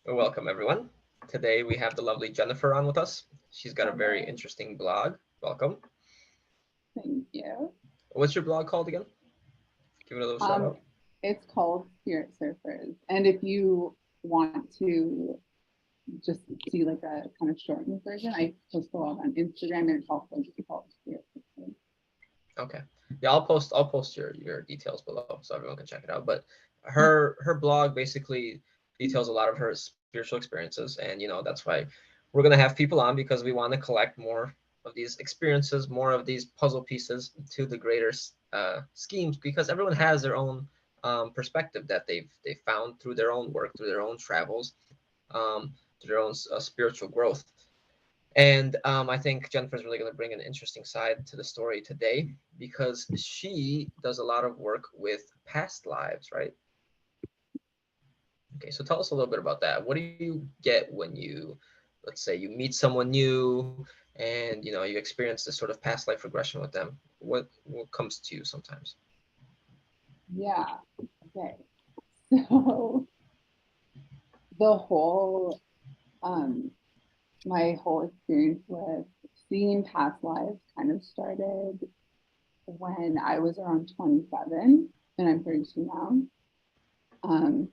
Welcome, everyone. Today we have the lovely Jennifer on with us. She's got a very Hello. interesting blog. Welcome. Thank you. What's your blog called again? Give it a little shout Um, out. it's called Spirit Surfers, and if you want to just see like a kind of shortened version, I post a lot on Instagram, and it's also just called Spirit Surfers. Okay. Yeah, I'll post your details below so everyone can check it out. But her blog basically details a lot of her spiritual experiences, and that's why we're gonna have people on because we want to collect more of these experiences, more of these puzzle pieces to the greater schemes because everyone has their own perspective that they've found through their own work, through their own travels, through their own spiritual growth. And I think Jennifer's really going to bring an interesting side to the story today because she does a lot of work with past lives, right? Okay, so tell us a little bit about that. What do you get when let's say, you meet someone new and you experience this sort of past life regression with them? What comes to you sometimes? Yeah. Okay. So the whole um my whole experience with seeing past lives kind of started when I was around 27, and I'm 32 now. Um,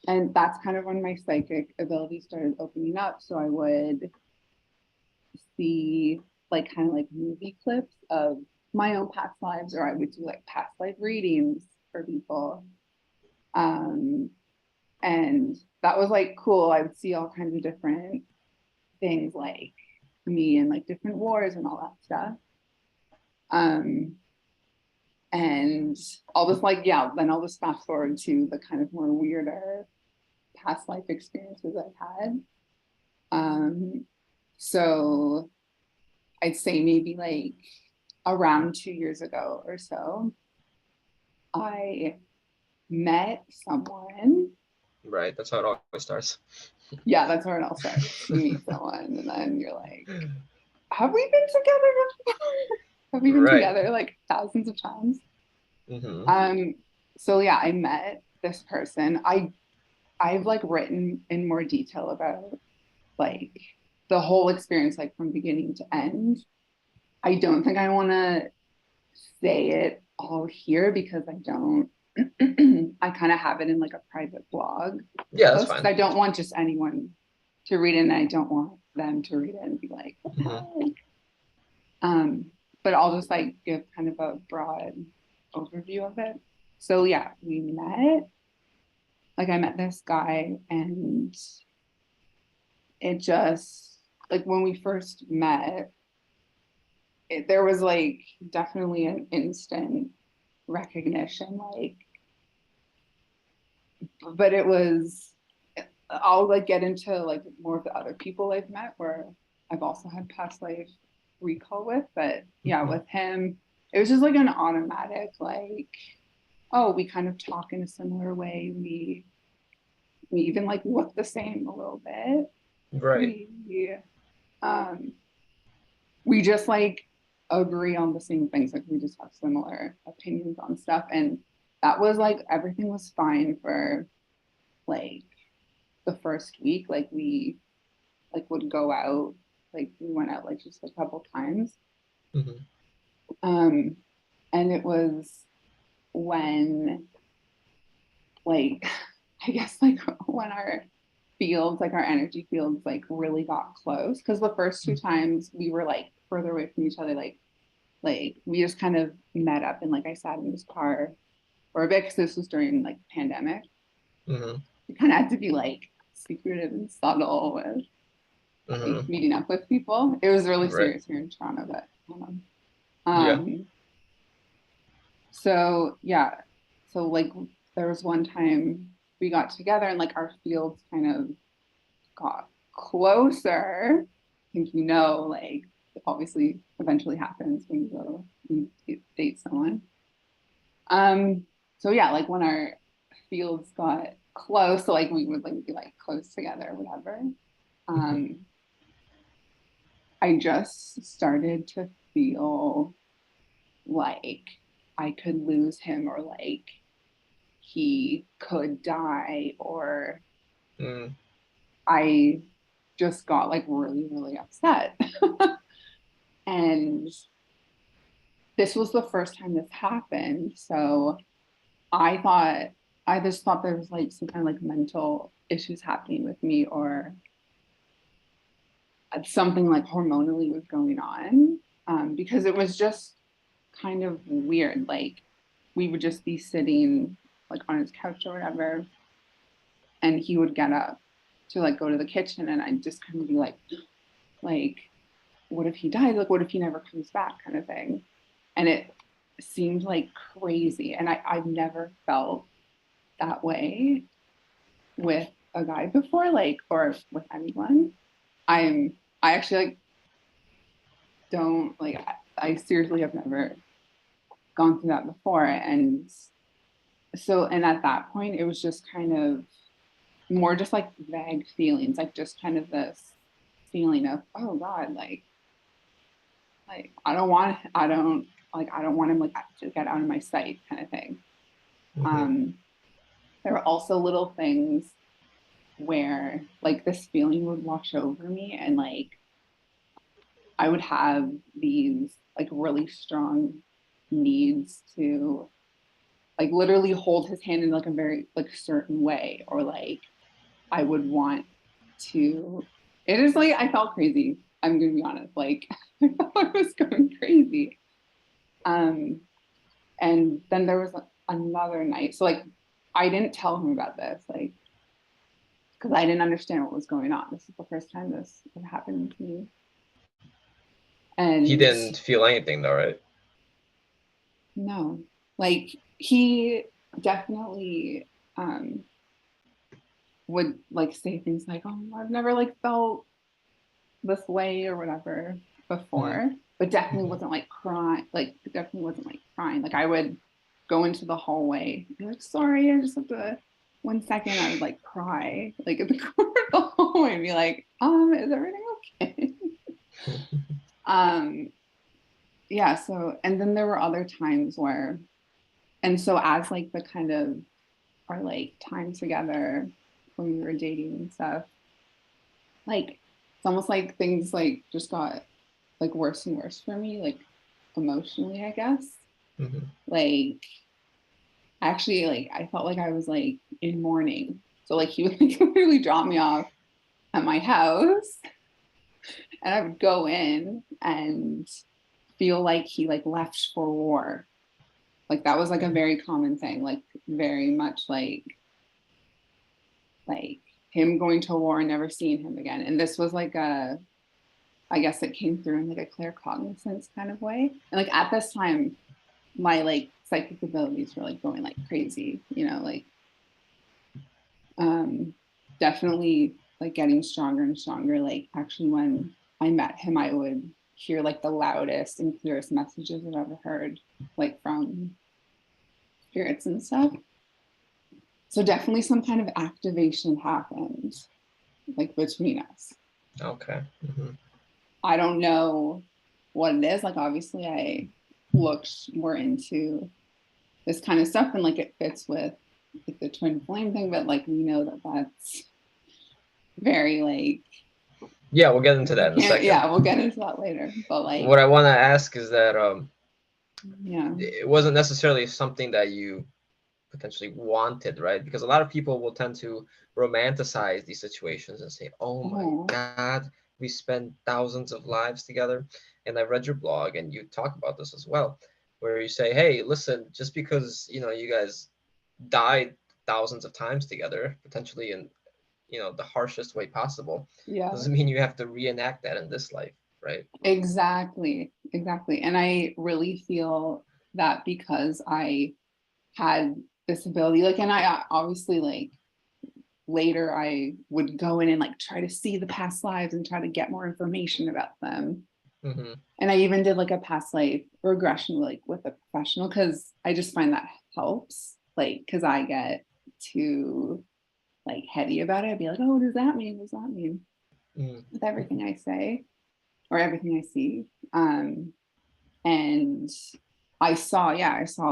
and that's kind of when my psychic ability started opening up. So I would see like kind of like movie clips of my own past lives, or I would do like past life readings for people. Um, and that was like cool. I would see all kinds of different things like me and like different wars and all that stuff. Um, and I'll just like, yeah, then I'll just fast forward to the kind of more weirder past life experiences I've had. Um, so I'd say maybe like around 2 years ago or so, I met someone. Right, that's how it always starts. Yeah, that's where it all starts. You meet someone, and then you're like, have we been together before? Have we been Right. together like thousands of times? Mm-hmm. Um, so yeah, I met this person. I've like written in more detail about like the whole experience, like from beginning to end. I don't think I want to say it all here because I don't. I kind of have it in like a private blog Yeah, that's post because fine. I don't want just anyone to read it, and I don't want them to read it and be like, what the Mm-hmm. heck? Um, but I'll just like give kind of a broad overview of it. So yeah, we met. Like I met this guy, and it just like when we first met, there was like definitely an instant recognition, like, but it was, I'll like get into like more of the other people I've met where I've also had past life recall with, but yeah, Mm-hmm. with him, it was just like an automatic, like, oh, we kind of talk in a similar way. We even like look the same a little bit. Right. We um we just like agree on the same things. Like we just have similar opinions on stuff. And that was like everything was fine for like the first week. Like we like would go out, like we went out like just a couple times. Mm-hmm. Um and it was when like I guess like when our fields, like our energy fields like really got close. Cause the first two times we were like further away from each other, like we just kind of met up and like I sat in his car for a bit because this was during like the pandemic. Mm-hmm. We kind of had to be like secretive and subtle with like Mm-hmm. meeting up with people. It was really Right. serious here in Toronto, but Yeah. um so yeah. So like there was one time we got together and like our fields kind of got closer. I think like it obviously eventually happens when you go you date someone. Um, so yeah, like when our fields got close, so like we would like be like close together or whatever. Mm-hmm. Um, I just started to feel like I could lose him, or like he could die, or Mm. I just got like really, really upset. And this was the first time this happened. So I thought, I just thought there was like some kind of like mental issues happening with me, or something like hormonally was going on. Because it was just kind of weird. Like we would just be sitting like on his couch or whatever, and he would get up to like go to the kitchen, and I'd just kind of be like, what if he dies? Like, what if he never comes back, kind of thing. And it seemed like crazy. And I've never felt that way with a guy before, like, or with anyone. I actually like don't like, I seriously have never gone through that before. And so, and at that point, it was just kind of more just like vague feelings, like just kind of this feeling of, oh God, like I don't want him like to get out of my sight, kind of thing. Mm-hmm. Um, there were also little things where like this feeling would wash over me, and like I would have these like really strong needs to like literally hold his hand in like a very like certain way, or like I would want to, it is like I felt crazy. I'm gonna be honest. Like I thought I was going crazy. Um and then there was another night. So like I didn't tell him about this, like because I didn't understand what was going on. This is the first time this had happened to me. He And didn't feel anything though, right? no, like he definitely would like say things like, oh, I've never like felt this way or whatever before, but definitely Mm-hmm. wasn't like crying, like definitely wasn't like crying. Like I would go into the hallway, be like, sorry, I just have to 1 second. I would like cry like at the corner of the hallway and be like, is everything okay? um, yeah, so and then there were other times where, and so as like the kind of our like time together when we were dating and stuff, like it's almost like things like just got like worse and worse for me, like emotionally, I guess. Mm-hmm. Like actually, like I felt like I was like in mourning. So like he would like literally drop me off at my house, and I would go in and feel like he like left for war. Like that was like a very common thing, like very much like him going to war and never seeing him again. And this was like a, I guess it came through in like a claircognizance kind of way. And like at this time, my like psychic abilities were like going like crazy, like um definitely like getting stronger and stronger. Like actually when I met him, I would hear like the loudest and clearest messages I've ever heard, like from spirits and stuff. So definitely some kind of activation happened like between us. Okay. Mm-hmm. I don't know what it is. Like obviously I looked more into this kind of stuff, and like it fits with like the twin flame thing, but like we know that that's very like, Yeah, we'll get into you that in a can't, second. yeah, we'll get into that later, but like What I want to ask is that yeah, it wasn't necessarily something that you potentially wanted, right? Because a lot of people will tend to romanticize these situations and say, "Oh my oh God, we spend thousands of lives together." And I read your blog, and you talk about this as well, where you say, "Hey, listen, just because you guys died thousands of times together, potentially in the harshest way possible, yeah, doesn't mean you have to reenact that in this life, right?" exactly. And I really feel that because I had this ability, like, and I obviously like later I would go in and like try to see the past lives and try to get more information about them. Mm-hmm. And I even did like a past life regression like with a professional, because I just find that helps. Like, because I get too like heady about it. I'd be like, oh, what does that mean? What does that mean? With everything I say or everything I see. And I saw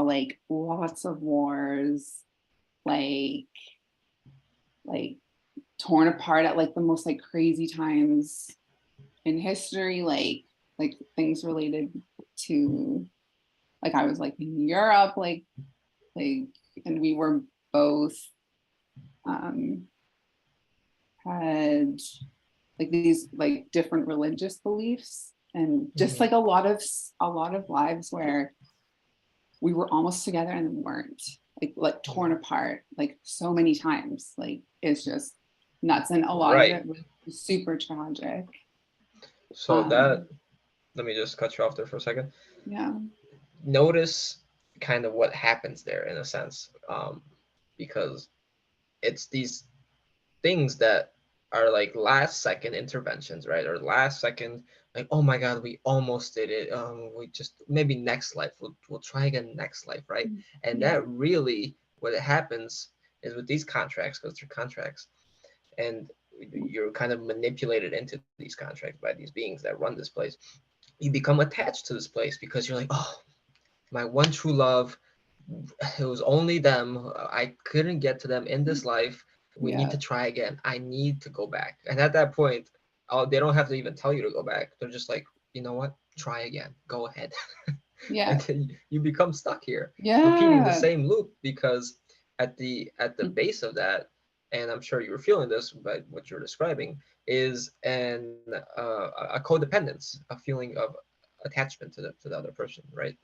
like lots of wars, like like torn apart at like the most like crazy times in history, like things related to, like I was like in Europe, like and we were both um had like these like different religious beliefs, and just Mhm. like a lot of lives where we were almost together and then weren't, like torn Mhm. apart like so many times. Like it's just nuts, and a lot of Right. it was super tragic. So that, um let me just cut you off there for a second. yeah. Notice kind of what happens there in a sense, because it's these things that are like last second interventions, right? Or last second, like, oh my God, we almost did it. We just maybe next life, we'll try again next life, right? And Yeah. that really what it happens is with these contracts, because they're contracts, and you're kind of manipulated into these contracts by these beings that run this place. You become attached to this place because you're like, oh, my one true love, it was only them. I couldn't get to them in this life. We need Yeah. to try again. I need to go back. And at that point, oh, they don't have to even tell you to go back. They're just like, you know what? Try again. Go ahead. And Yeah. then you become stuck here, repeating the Yeah. same loop because at the base of that, and I'm sure you were feeling this by what you're describing, is a codependence, a feeling of attachment to the other person, right?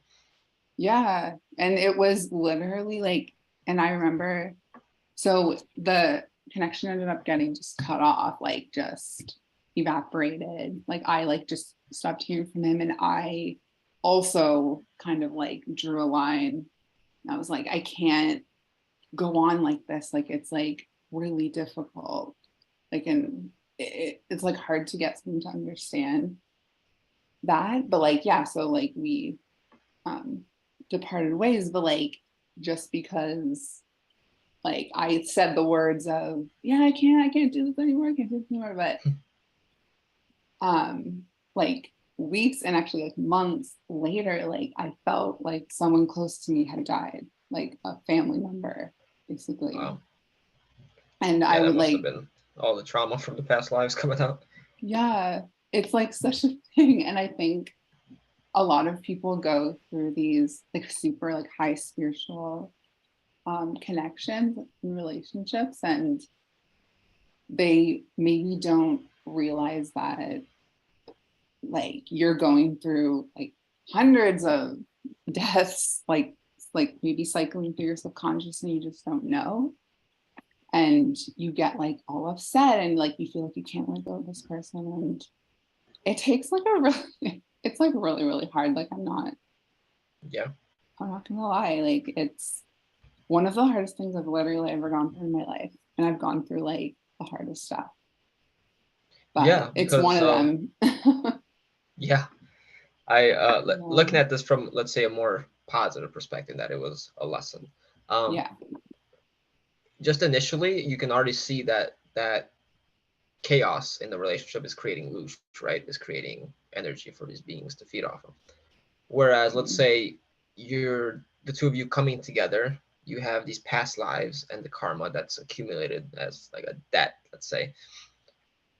Yeah. And it was literally like, and I remember, so the connection ended up getting just cut off, like just evaporated. Like I like just stopped hearing from him. And I also kind of like drew a line. I was like, I can't go on like this. Like it's like really difficult. Like, and it's like hard to get someone to understand that. But like, yeah, so like we um departed ways, but like just because like I said the words of, yeah, I can't do this anymore, I can't do this anymore. But like weeks and actually like months later, like I felt like someone close to me had died, like a family member, basically. Wow. And I Yeah, that would must have like, been all the trauma from the past lives coming out. yeah, it's like such a thing. And I think a lot of people go through these like super like high spiritual connections and relationships, and they maybe don't realize that like you're going through like hundreds of deaths, like maybe cycling through your subconscious and you just don't know. And you get like all upset and like you feel like you can't let go of this person. And it takes like a really, it's like really, really hard. Like Yeah. I'm not gonna lie. Like it's one of the hardest things I've literally ever gone through in my life. And I've gone through like the hardest stuff, but Yeah, it's one because of them. yeah, I Yeah. looking at this from, let's say, a more positive perspective, that it was a lesson. Um, Yeah. just initially, you can already see that chaos in the relationship is creating loosh, right? Is creating energy for these beings to feed off of. Whereas, let's say you're the two of you coming together, you have these past lives and the karma that's accumulated as like a debt, let's say,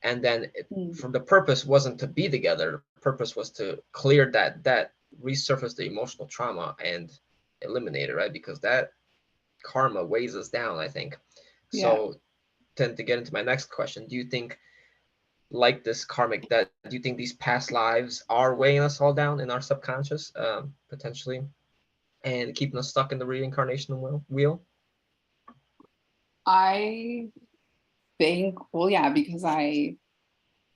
and then Mm. from the purpose wasn't to be together. The purpose was to clear that, resurface the emotional trauma and eliminate it, right? Because that karma weighs us down, I think. Yeah. So then to get into my next question, do you think, like this karmic debt, do you think these past lives are weighing us all down in our subconscious, potentially, and keeping us stuck in the reincarnation wheel? I think, well, yeah, because I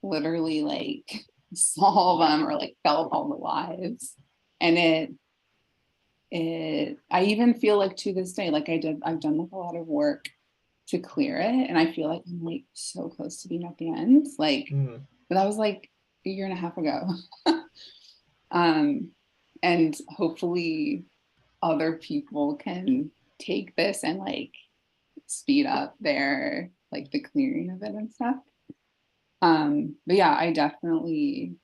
literally like saw them or like felt all the lives. And I even feel like to this day, like I've done like a lot of work to clear it. And I feel like I'm like so close to being at the end. Like, Mm, but that was like a year and a half ago. um, and hopefully other people can take this and like speed up their like the clearing of it and stuff. But yeah, I definitely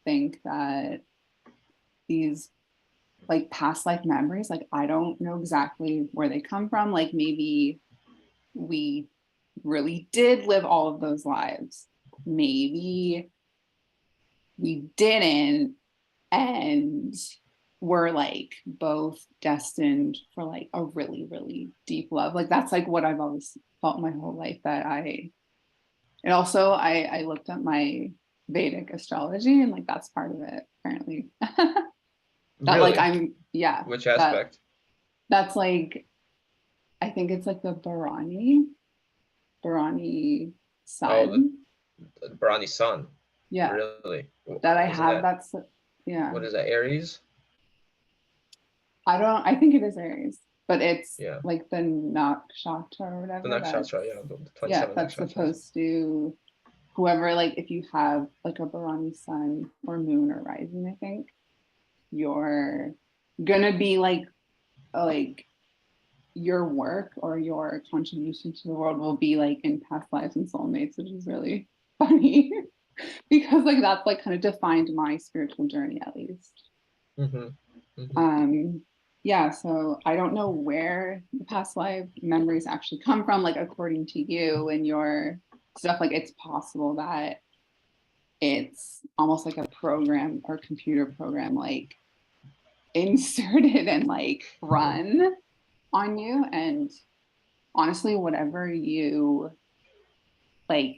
think that these like past life memories, like I don't know exactly where they come from. Like maybe we really did live all of those lives. Maybe we didn't, and we're like both destined for like a really, really deep love. Like that's like what I've always felt my whole life, that and also I looked up my Vedic astrology, and like that's part of it apparently. That like Really? yeah, Which aspect? that's like, I think it's like the Bharani Oh, sun. the Brahmi sun. Yeah, Really? that I Isn't have. that, That's yeah. what is that, Aries? I think it is Aries, but it's Yeah. like the nakshatra or The whatever. nakshatra, yeah, the Yeah, 27 that's nakshatras. supposed to, whoever, like if you have like a Bharani sun or moon or rising, I think you're gonna be like your work or your contribution to the world will be like in past lives and soulmates, which is really funny because like that's like kind of defined my spiritual journey at least. Mm-hmm. Mm-hmm. Um, yeah, so I don't know where the past life memories actually come from, like according to you and your stuff, like it's possible that it's almost like a program or computer program like inserted and like run on you. And honestly, whatever you like,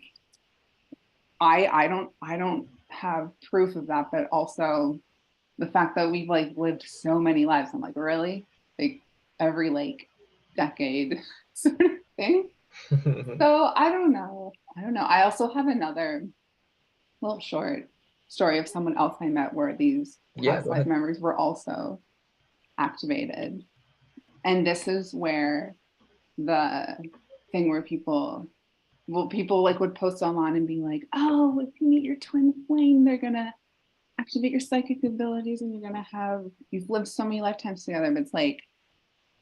I don't have proof of that, but also the fact that we've like lived so many lives. I'm like, really? Like every like decade sort of thing. So I don't know. I don't know. I also have another little short story of someone else I met where these Yeah, past go life ahead. memories were also activated. And this is where the thing where people like would post online and be like, oh, if you meet your twin flame, they're gonna activate your psychic abilities and you've lived so many lifetimes together. But it's like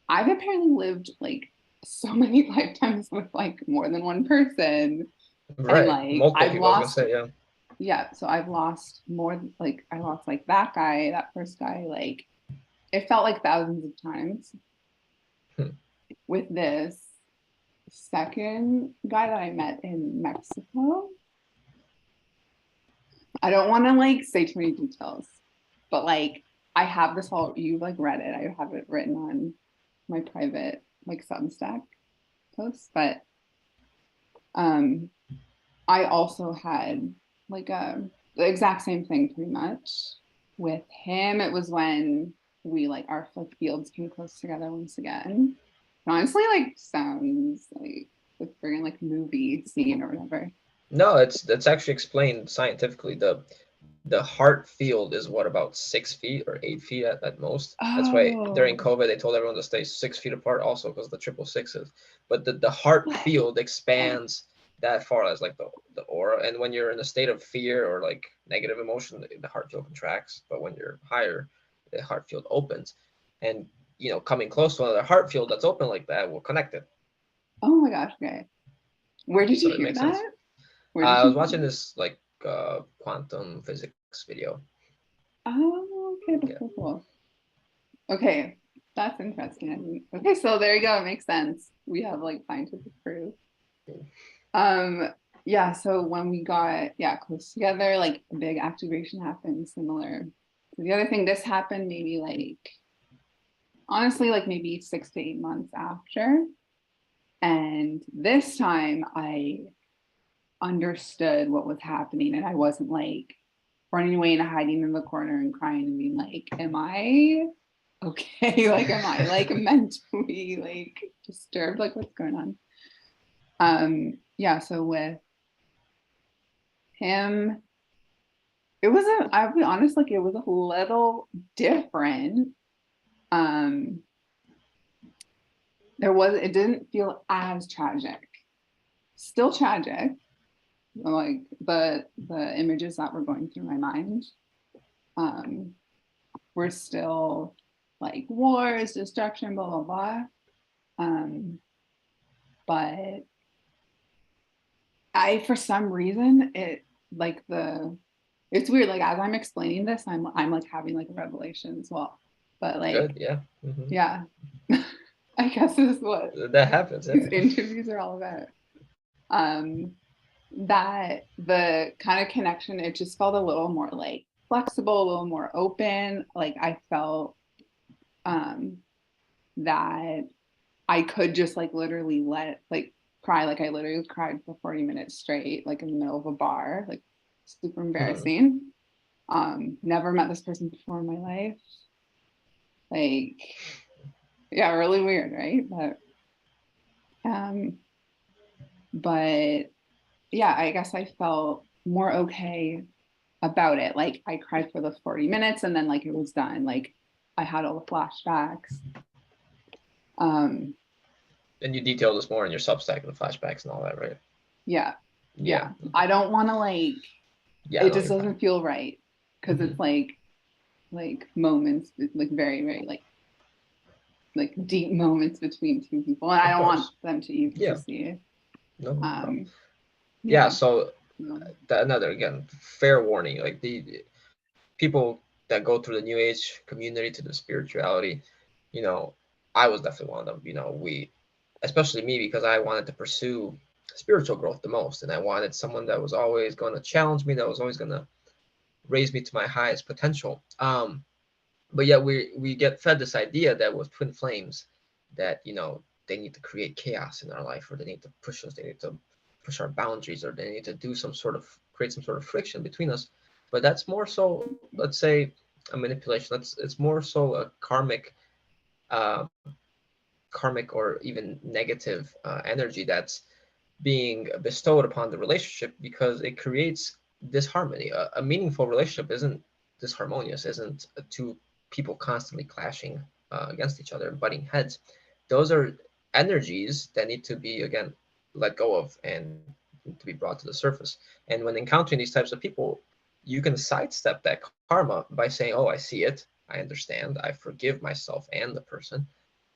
I've apparently lived like so many lifetimes with like more than one person. And Right. like Multiple I've people, I was gonna lost, say, yeah. yeah, so I've lost more, like I lost like that guy, that first guy, like it felt like thousands of times. Hmm. With this second guy that I met in Mexico, I don't want to like say too many details, but like I have this whole, you like read it, I have it written on my private like Substack post, but um I also had like the exact same thing pretty much with him. It was when we like our like fields came close together once again. Honestly, like sounds like the friggin' like movie scene or whatever. No, it's actually explained scientifically. The heart field is what, about 6 feet or 8 feet at most. That's why during Oh, COVID they told everyone to stay 6 feet apart, also because the triple sixes. But the heart what? field Okay. expands that far as like the aura. And when you're in a state of fear or like negative emotion, the heart field contracts. But when you're higher, the heart field opens. And coming close to another heart field that's open like that will connect it. Oh my gosh. Okay. Where did So you it hear makes sense. that? Where did I was you watching find it? this like quantum physics video. Oh, okay. That's Yeah. so cool. Okay. That's interesting. Okay, so there you go. It makes sense. We have like scientific proof. Um, yeah, so when we got close together, like a big activation happened similar to the other thing. This happened maybe like honestly, like maybe 6 to 8 months after. And this time I understood what was happening and I wasn't like running away and hiding in the corner and crying and being like, am I okay? Like, am I like mentally like disturbed? Like what's going on? Yeah, so with him, I'll be honest, like it was a little different. Um, it didn't feel as tragic. Still tragic, like the images that were going through my mind um were still like wars, destruction, blah blah blah. Um, but I for some reason like the it's weird, like as I'm explaining this, I'm like having like a revelation as well. But Good. like, Yeah. Hmm. yeah. I guess this is what That happens. these Yeah. interviews are all about. um, that the kind of connection, it just felt a little more like flexible, a little more open. Like I felt um, that I could just like literally let like cry. Like I literally cried for 40 minutes straight, like in the middle of a bar, like super Hmm. embarrassing. Never met this person before in my life. Like, yeah, really weird, right? Um, but yeah, I guess I felt more okay about it. Like I cried for the 40 minutes and then like it was done. Like I had all the flashbacks. Um, And you detail this more in your Substack, the flashbacks and all that, right? yeah, Yeah. yeah. I don't want to like, Yeah, it no, just you're fine. doesn't feel right because Hmm. it's like moments, like very, very like deep moments between two people. And I Of don't want course. them to Yeah, see it. no problem. Um, Yeah, yeah. so No. another again, fair warning, like the people that go through the new age community to the spirituality, you know, I was definitely one of them. We, especially me, because I wanted to pursue spiritual growth the most, and I wanted someone that was always going to challenge me, that was always going to raise me to my highest potential. But yet we get fed this idea that with twin flames, that they need to create chaos in our life, or they need to push us, they need to push our boundaries, or they need to do some sort of create some sort of friction between us. But that's more so, let's say, a manipulation. It's more so a uh, karmic or even negative energy that's being bestowed upon the relationship, because it creates disharmony. A meaningful relationship isn't disharmonious, isn't two people constantly clashing against each other, butting heads. Those are energies that need to be, again, let go of and to be brought to the surface. And when encountering these types of people, you can sidestep that karma by saying, oh, I see it, I understand, I forgive myself and the person,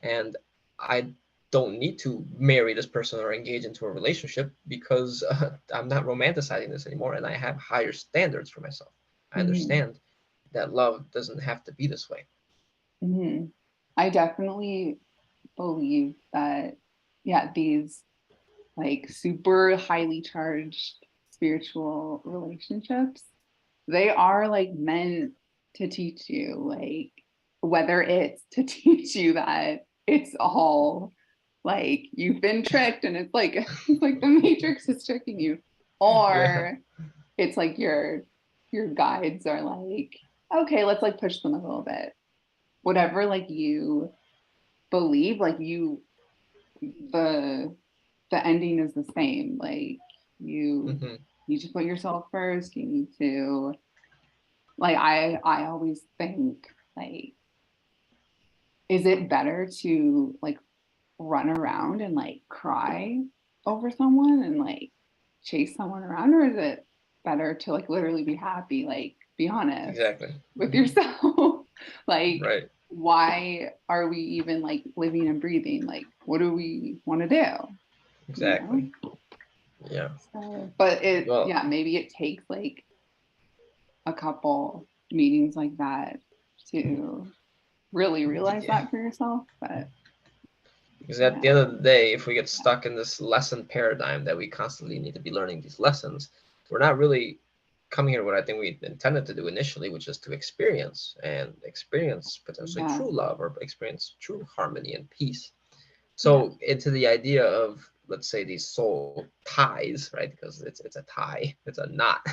and I don't need to marry this person or engage into a relationship, because I'm not romanticizing this anymore, and I have higher standards for myself. I Mhm. understand that love doesn't have to be this way. Mhm. I definitely believe that, yeah, these like super highly charged spiritual relationships, they are like meant to teach you, like, whether it's to teach you that it's all like you've been tricked and it's like it's like the matrix is tricking you, Yeah, or it's like your guides are like, okay, let's like push them a little bit. Whatever like you believe, like the the ending is the same. Like you hmm, need to put yourself first. You need to like I always think like, is it better to like run around and like cry over someone and like chase someone around, or is it better to like literally be happy, like be honest exactly. with Hmm. yourself? Like Right, why are we even like living and breathing? Like what do we want to do, you exactly. know? Yeah. So but it, Well, yeah, maybe it takes like a couple meetings like that to really realize yeah. that for yourself. But Because at the yeah, end of the day, if we get stuck in this lesson paradigm that we constantly need to be learning these lessons, we're not really coming here what I think we intended to do initially, which is to experience and experience potentially yeah, true love, or experience true harmony and peace. yeah, So into the idea of, let's say, these soul ties, right? Because it's a tie, it's a knot.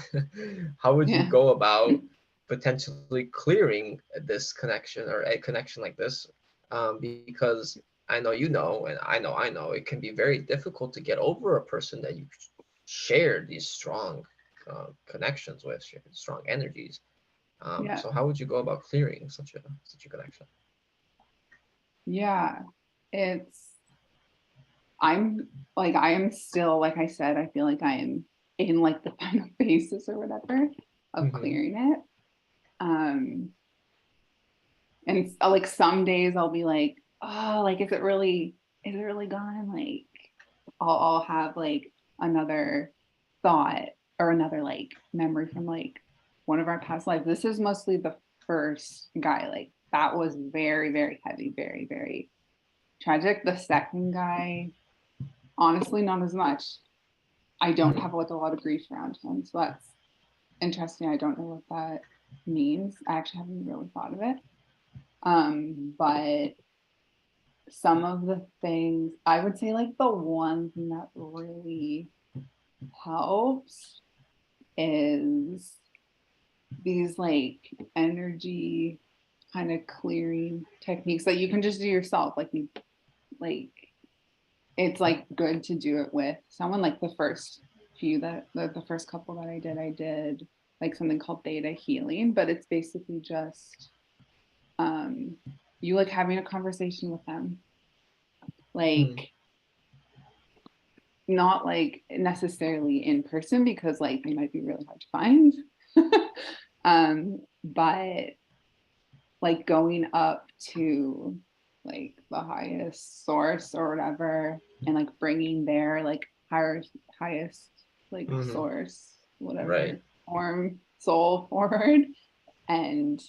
How would you yeah, go about potentially clearing this connection, or a connection like this? Because I know you know, and I know it can be very difficult to get over a person that you shared these strong connections with, shared strong energies. yeah, So how would you go about clearing such a connection? yeah. It's, I'm like, I am still, like I said, I feel like I am in like the final phases or whatever of Hmm. clearing it. Um, and like some days I'll be like, oh, like, is it really gone? Like, I'll have like another thought or another like memory from like one of our past lives. This is mostly the first guy. Like, that was very, very heavy, very, very tragic. The second guy, honestly, not as much. I don't have like a lot of grief around him. So that's interesting. I don't know what that means. I actually haven't really thought of it. But some of the things I would say, like the one thing that really helps is these like energy kind of clearing techniques that you can just do yourself. Like you like it's like good to do it with someone. Like the first few that the first couple that I did like something called theta healing, but it's basically just um you like having a conversation with them. Mm. Like not like necessarily in person because like they might be really hard to find. But like going up to like the highest source or whatever and like bringing their like higher highest like Mm-hmm. source Right. whatever form soul forward and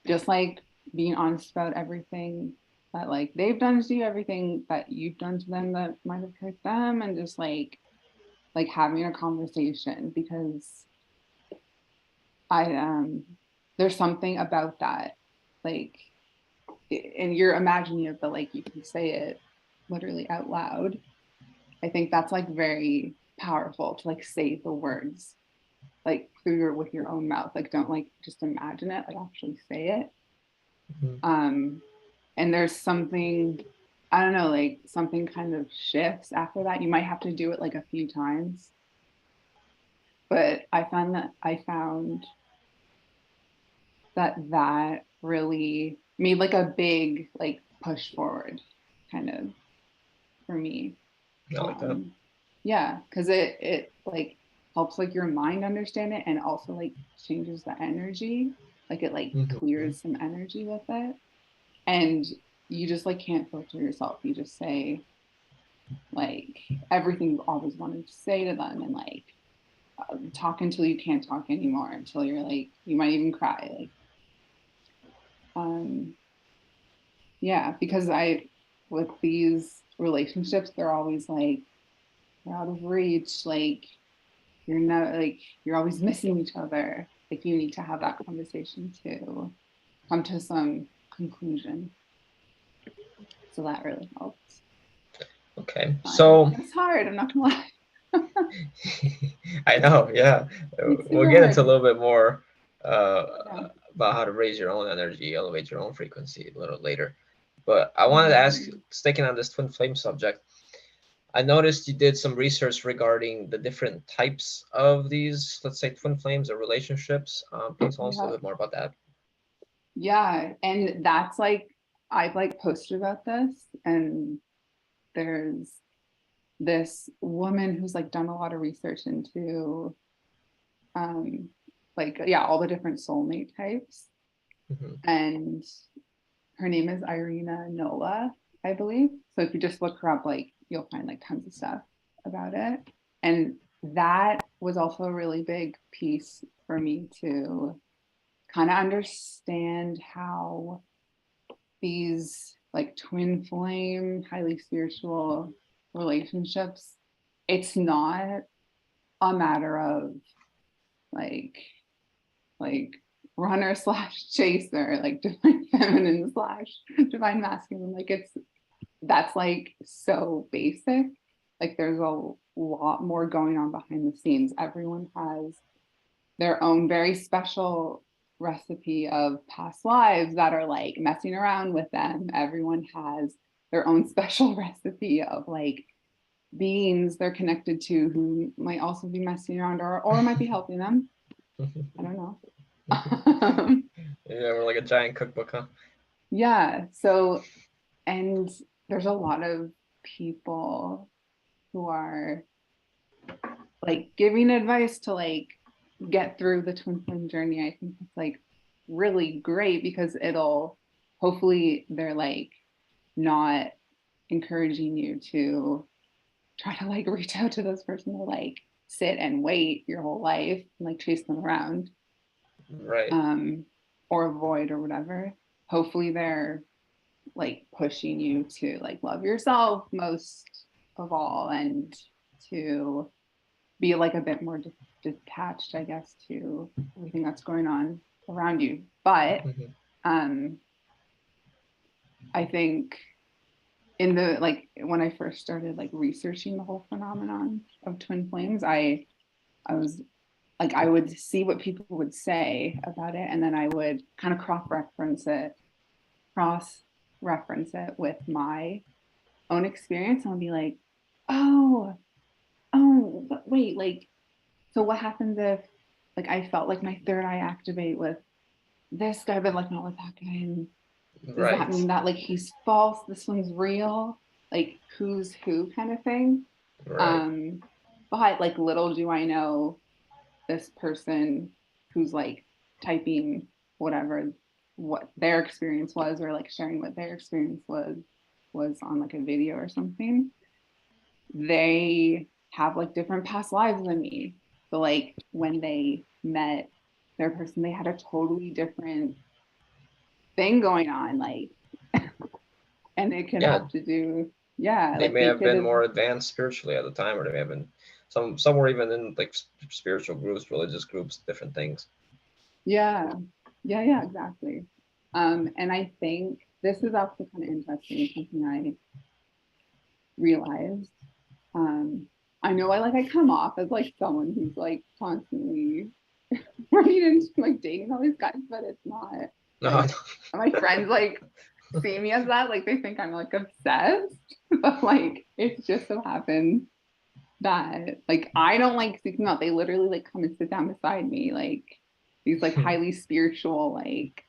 just like being honest about everything that like they've done to you, everything that you've done to them that might have hurt them, and just like having a conversation because I there's something about that like and you're imagining it, but like you can say it literally out loud. I think that's like very powerful to like say the words like through your with your own mouth. Like don't like just imagine it, like actually say it. Mm-hmm. Um and there's something I don't know, like something kind of shifts after that. You might have to do it like a few times, but I found that that really made like a big like push forward kind of for me. I like that. Yeah, because it like helps like your mind understand it and also like changes the energy. Like it like Mm-hmm. clears some energy with it. And you just like can't filter yourself. You just say like everything you always wanted to say to them and like talk until you can't talk anymore, until you're like you might even cry. Like um yeah, because I with these relationships, they're always like they're out of reach, like you're not like you're always missing each other. Like you need to have that conversation to come to some conclusion. So that really helps. Okay. Fun. So It's hard, I'm not gonna lie. I know, yeah. It's We'll super get into a hard. little bit more uh, Yeah. about how to raise your own energy, elevate your own frequency a little later. But I wanted to ask, Mhm. sticking on this twin flame subject, I noticed you did some research regarding the different types of these, let's say, twin flames or relationships. Can you tell us a Yeah. little bit more about that? Yeah. And that's like I've like posted about this and there's this woman who's like done a lot of research into um like yeah, all the different soulmate types. Hmm. And her name is Irina Nola, I believe. So if you just look her up, like you'll find like tons of stuff about it. And that was also a really big piece for me to kind of understand how these like twin flame, highly spiritual relationships, it's not a matter of like like runner slash chaser, like divine feminine slash divine masculine. Like it's that's like so basic. Like there's a lot more going on behind the scenes. Everyone has their own very special recipe of past lives that are like messing around with them. Everyone has their own special recipe of like beings they're connected to who might also be messing around or might be helping them. I don't know. Yeah, we're like a giant cookbook, huh? Yeah. So, and there's a lot of people who are like giving advice to like get through the twin flame journey. I think it's like really great because it'll hopefully they're like not encouraging you to try to like reach out to this person to like sit and wait your whole life and like chase them around Right. um or avoid or whatever. Hopefully they're like pushing you to like love yourself most of all and to be like a bit more detached, I guess, to everything that's going on around you. But Hmm. um, I think in the like when I first started like researching the whole phenomenon of twin flames, I was like I would see what people would say about it, and then I would kind of cross reference it with my own experience, and I'll be like, oh, oh, but wait, like, so what happens if like I felt like my third eye activate with this guy, but like not with that guy? And does that Right. mean that like he's false? This one's real? Like who's who kind of thing. Right. Um, but like little do I know this person who's like typing whatever what their experience was or like sharing what their experience was on like a video or something, they have like different past lives than me. So like when they met their person, they had a totally different thing going on, like, and it could Yeah, have to do, yeah, they like may they have could been have, more advanced spiritually at the time, or they may have been some were even in like spiritual groups, religious groups, different things. yeah, yeah, exactly. And I think this is also kind of interesting, something I realized. Um, I know I come off as like someone who's like constantly running into like dating all these guys, but it's not No, like my friends like see me as that, like they think I'm like obsessed, but like it just so happens that like I don't like seeking out. They literally like come and sit down beside me, like these like no. highly spiritual like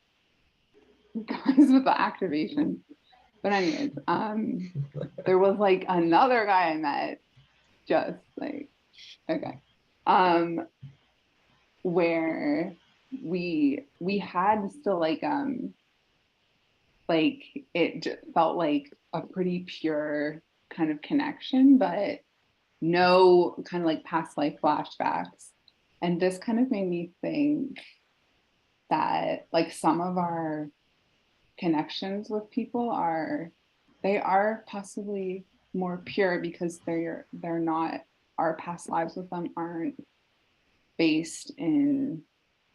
guys with the activation. But anyways, there was like another guy I met just like okay. Um where we had still like it felt like a pretty pure kind of connection, but no kind of like past life flashbacks. And this kind of made me think that like some of our connections with people are they are possibly more pure because they're not our past lives with them aren't based in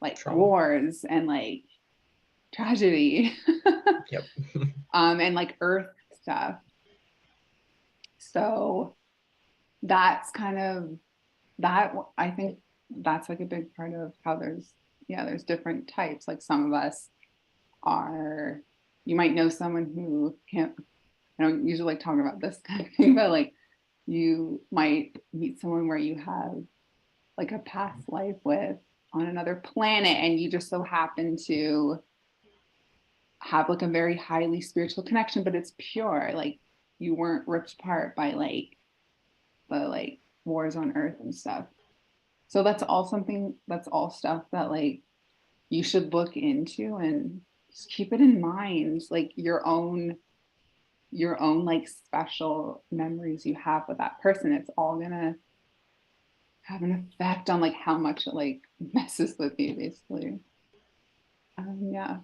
like Trauma. wars and like tragedy Yep. and like earth stuff. So that's kind of that I think that's like a big part of how there's different types. Like some of us are you might know someone who can't I don't usually like talking about this kind of thing, but like you might meet someone where you have like a past life with on another planet and you just so happen to have like a very highly spiritual connection, but it's pure. Like you weren't ripped apart by like the like wars on earth and stuff. So that's all stuff that like you should look into and just keep it in mind, like your own like special memories you have with that person. It's all gonna have an effect on like how much it like messes with you, basically. Yeah.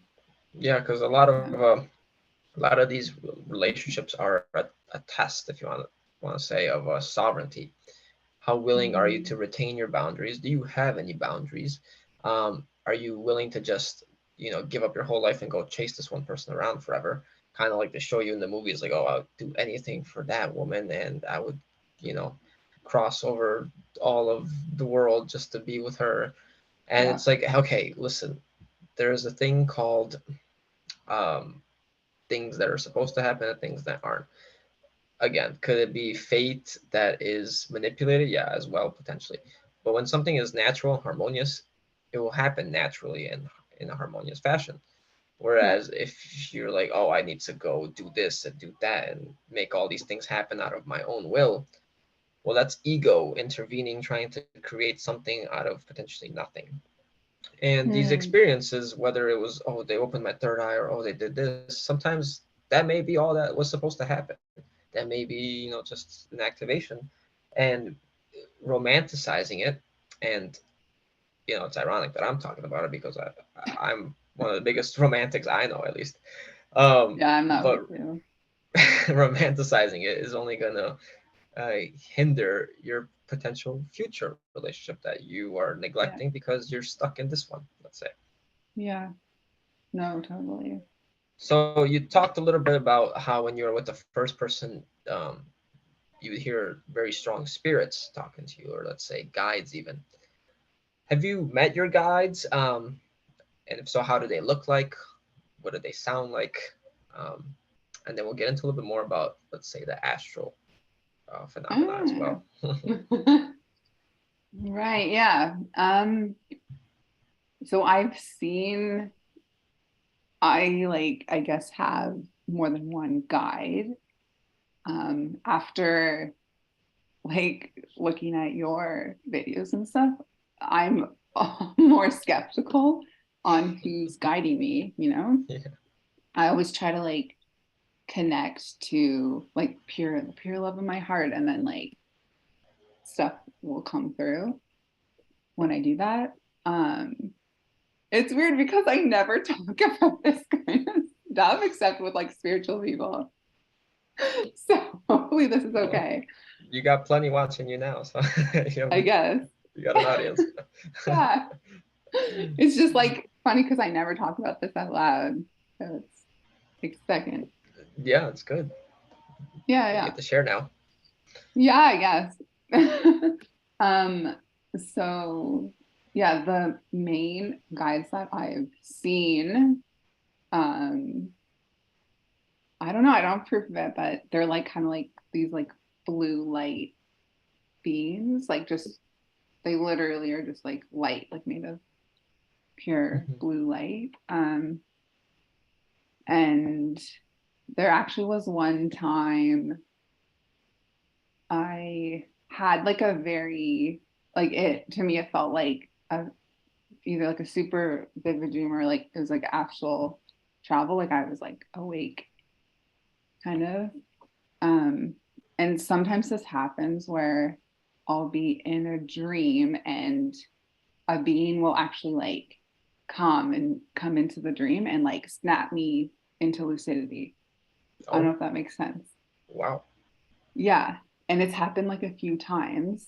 Yeah, because Yeah. a lot of these relationships are a test, if you want to say, of sovereignty. How willing are you to Mm, retain your boundaries? Do you have any boundaries? Are you willing to just give up your whole life and go chase this one person around forever? Kind of like they show you in the movies, like, oh, I would do anything for that woman, and I would, you know, cross over all of the world just to be with her. And yeah. it's like, okay, listen, there's a thing called um, things that are supposed to happen and things that aren't. Again, could it be fate that is manipulated? Yeah, as well, potentially. But when something is natural, harmonious, it will happen naturally and in a harmonious fashion. Yeah. Whereas if you're like, oh, I need to go do this and do that and make all these things happen out of my own will, well, that's ego intervening, trying to create something out of potentially nothing. And these Hmm. experiences, whether it was, oh, they opened my third eye or, oh, they did this, sometimes that may be all that was supposed to happen. That may be, just an activation. And romanticizing it, and, it's ironic that I'm talking about it because I'm one of the biggest romantics I know, at least. Yeah, I'm that way But too. romanticizing it is only going to hinder your potential future relationship that you are neglecting Yeah. because you're stuck in this one, let's say. Yeah. No, totally. So you talked a little bit about how when you're with the first person, you would hear very strong spirits talking to you, or let's say guides even. Have you met your guides? And if so, how do they look like? What do they sound like? Um, and then we'll get into a little bit more about, let's say, the astral phenomena as Ah. well. Right, yeah. So I've seen, I guess have more than one guide. After like looking at your videos and stuff, I'm more skeptical on who's guiding me, you know? Yeah. I always try to like connect to like pure love in my heart, and then like stuff will come through when I do that. Um it's weird because I never talk about this kind of stuff except with like spiritual people. So hopefully this is Well, okay. you got plenty watching you now, so I guess. you got an audience. Yeah. It's just like funny because I never talk about this out loud. So it's like second. Yeah, it's good. Yeah, You yeah. get to share now. Yeah, I guess. um, so yeah, the main guides that I've seen, um, I don't know, I don't have proof of it, but they're like kind of like these like blue light beings, like just they literally are just like light, like made of pure Mhm. blue light. And there actually was one time I had like a very like it to me it felt like a either like a super vivid dream or like it was like actual travel. Like I was like awake kind of. Um and sometimes this happens where I'll be in a dream and a being will actually like come into the dream and like snap me into lucidity. I don't know Oh, if that makes sense. wow. Yeah. And it's happened like a few times.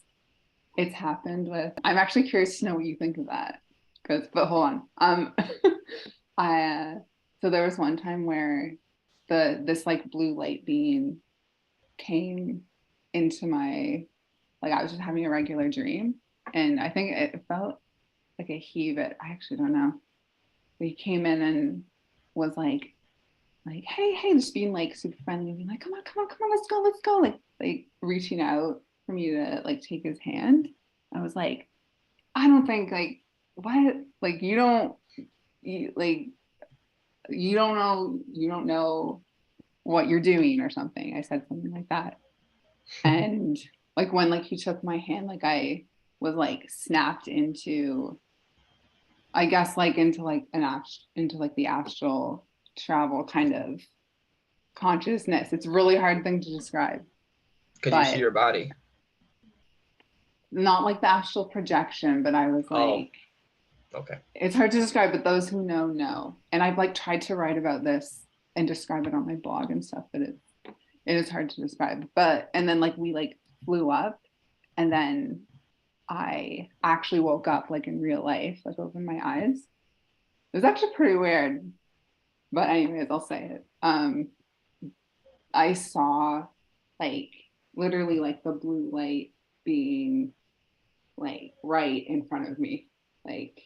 It's happened with, I'm actually curious to know what you think of that. Because, but hold on. I, so there was one time where this like blue light being came into my, like I was just having a regular dream. And I think it felt like a heave it. I actually don't know. But he came in and was like, hey, hey, just being like super friendly, being like, come on, let's go. Like reaching out for me to like take his hand. I was like, I don't think like what like like you don't know what you're doing or something. I said something like that. And like when like he took my hand, like I was like snapped into I guess like into like into like the astral travel kind of consciousness. It's a really hard thing to describe, Could you see but your body? not like the astral projection, but I was Oh, like, okay. it's hard to describe, but those who know. And I've like tried to write about this and describe it on my blog and stuff, but it is hard to describe. But and then like we like flew up and then I actually woke up like in real life, like opened my eyes. It was actually pretty weird. But anyways, I'll say it. I saw like literally like the blue light being like right in front of me. Like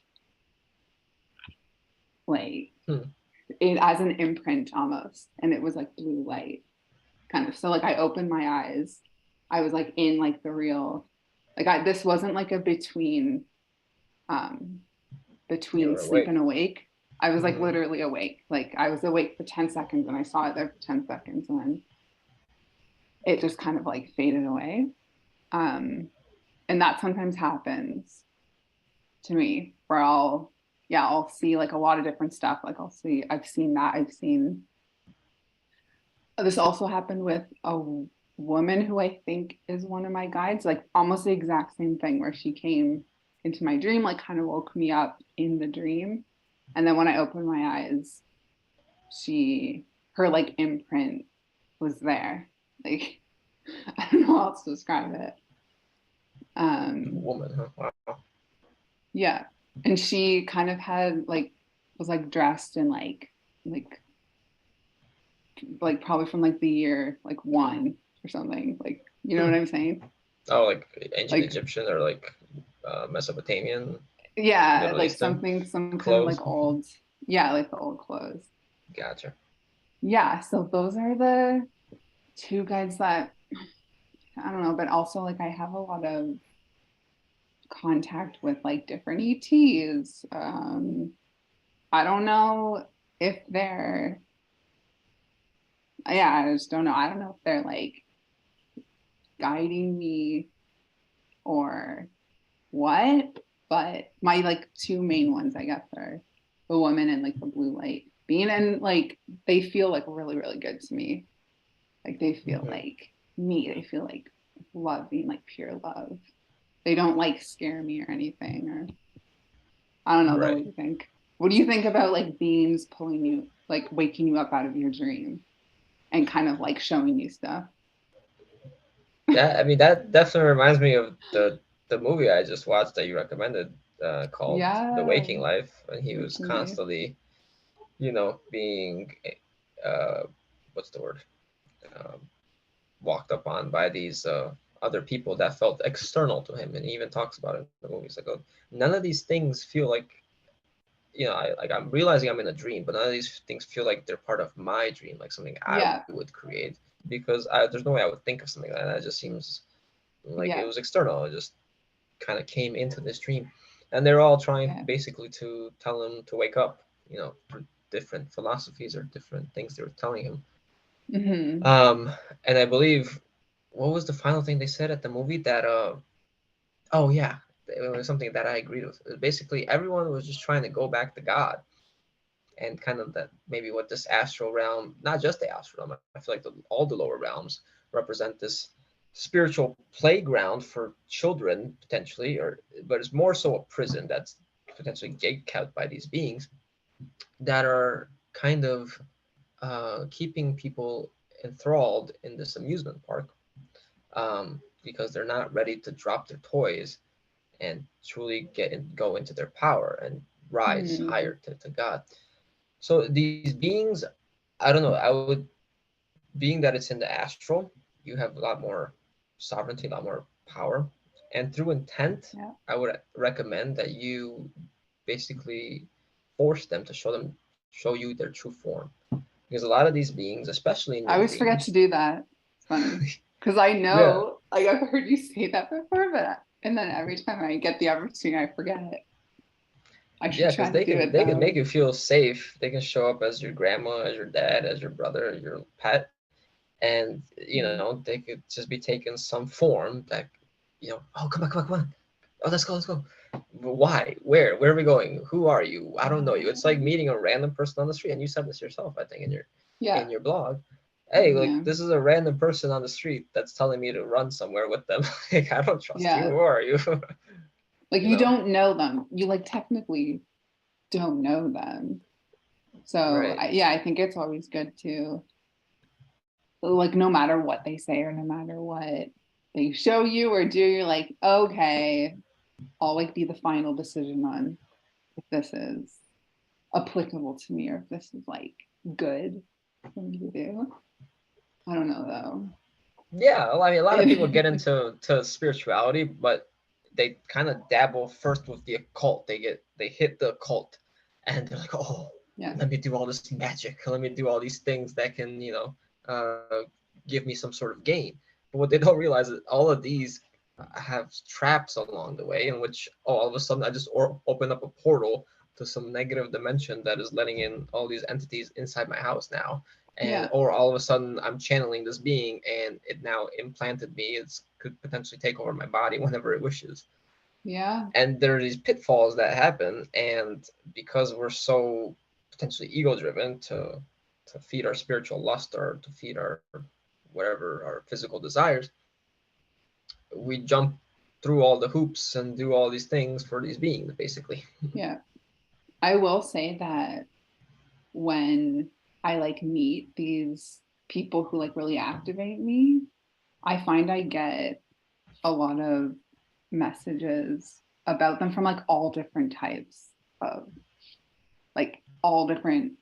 like Hmm. it as an imprint almost, and it was like blue light kind of. So like I opened my eyes, I was like in like the real, like I this wasn't like a um You between were sleep awake. and awake. I was like Hmm. literally awake. Like I was awake for 10 seconds and I saw it there for 10 seconds and then it just kind of like faded away. um and that sometimes happens to me where I'll see like a lot of different stuff. Like I've seen that. I've seen this also happened with a woman who I think is one of my guides, like almost the exact same thing where she came into my dream, like kind of woke me up in the dream. And then when I opened my eyes, her like imprint was there. Like I don't know how else to describe it. Woman, huh? Wow. Yeah. And she kind of had like was like dressed in like like probably from like the year like one or something. Like you know what Hmm. I'm saying? Oh, like ancient Like Egyptian or like Mesopotamian, yeah, Middle like Eastern something some kind of like clothes. old yeah, like the old clothes. Gotcha. Yeah, so those are the two guides that I don't know, but also like I have a lot of contact with like different ETs. I don't know if they're yeah, I just don't know. I don't know if they're like guiding me or what, but my like two main ones I guess are the woman and like the blue light being and like they feel like really, really good to me. Like they feel Hmm. like me, they feel like love being like pure love. They don't like scare me or anything or I don't know though, what Right. do you think? What do you think about like beings pulling you, like waking you up out of your dream and kind of like showing you stuff? That I mean that definitely reminds me of the movie I just watched that you recommended, called The Yeah, Waking Life, and he was waking life. constantly, being, uh, what's the word, um, walked up on by these other people that felt external to him, and he even talks about it in the movie. He's like, oh, none of these things feel like, I'm realizing I'm in a dream, but none of these things feel like they're part of my dream, like something I Yeah, would create, because there's no way I would think of something like that. It just seems like it yeah, was external. It just kind of came into this dream, and they're all trying yeah. basically to tell him to wake up, through different philosophies or different things they were telling him. Hmm. Um, and I believe, what was the final thing they said at the movie? That oh yeah, it was something that I agreed with. Basically, everyone was just trying to go back to God, and kind of that maybe what this astral realm, not just the astral realm, I feel like all the lower realms represent this spiritual playground for children potentially, or but it's more so a prison that's potentially gate kept by these beings that are kind of keeping people enthralled in this amusement park, because they're not ready to drop their toys and truly go into their power and rise Hmm. higher to God. So these beings, I don't know, I would, being that it's in the astral, you have a lot more sovereignty, a lot more power. And through intent, Yeah. I would recommend that you basically force them to show you their true form. Because a lot of these beings, especially in I your always forget dreams, to do that. It's funny because I yeah, know, like I've heard you say that before, but and then every time I get the opportunity, I forget it. I should yeah, try because to they do can it they can make though. you feel safe. They can show up as your grandma, as your dad, as your brother, as your pet, and Mm. they could just be taking some form that, oh, come on, come on, come on, oh, let's go, let's go. Why, where are we going, who are you, I don't know you. It's like meeting a random person on the street, and you said this yourself, I think, in your Yeah, blog. Hey, like, yeah, this is a random person on the street that's telling me to run somewhere with them. Like, I don't trust you, yeah. who are you? Like you you know don't know them. You like technically don't know them. So right. yeah, I think it's always good to like no matter what they say or no matter what they show you or do, you're like, okay, I'll like be the final decision on if this is applicable to me or if this is like good for me to do. I don't know Yeah, well, I mean, a lot of people though. get into spirituality, but they kind of dabble first with the occult. They hit the occult, and they're like, oh, Yeah, let me do all this magic. Let me do all these things that can, give me some sort of gain. But what they don't realize is all of these have traps along the way, in which, oh, all of a sudden I just open up a portal to some negative dimension that is letting in all these entities inside my house now. And yeah, or all of a sudden I'm channeling this being, and it now implanted me. It could potentially take over my body whenever it wishes. yeah, And there are these pitfalls that happen, and because we're so potentially ego driven to feed our spiritual lust, or to feed our whatever our physical desires, we jump through all the hoops and do all these things for these beings, basically. yeah. I will say that when I like meet these people who like really activate me, I find I get a lot of messages about them from like all different types of like all different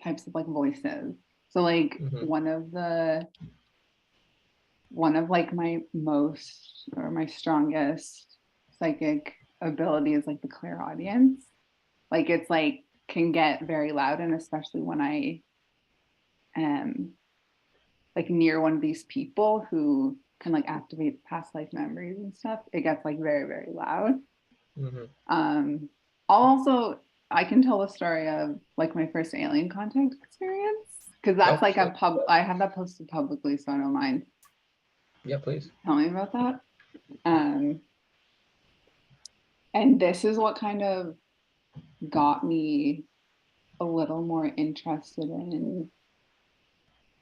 types of like voices. So like Mm-hmm. one of like my most or my strongest psychic ability is like the clairaudience. Like it's like can get very loud, and especially when I am like near one of these people who can like activate past life memories and stuff, it gets like very, very loud. Mm-hmm. Um, I'll also I can tell the story of like my first alien contact experience because that's Oh, like a sure. pub. I have that posted publicly, so I don't mind Yeah, please. telling about that. Um, and this is what kind of got me a little more interested in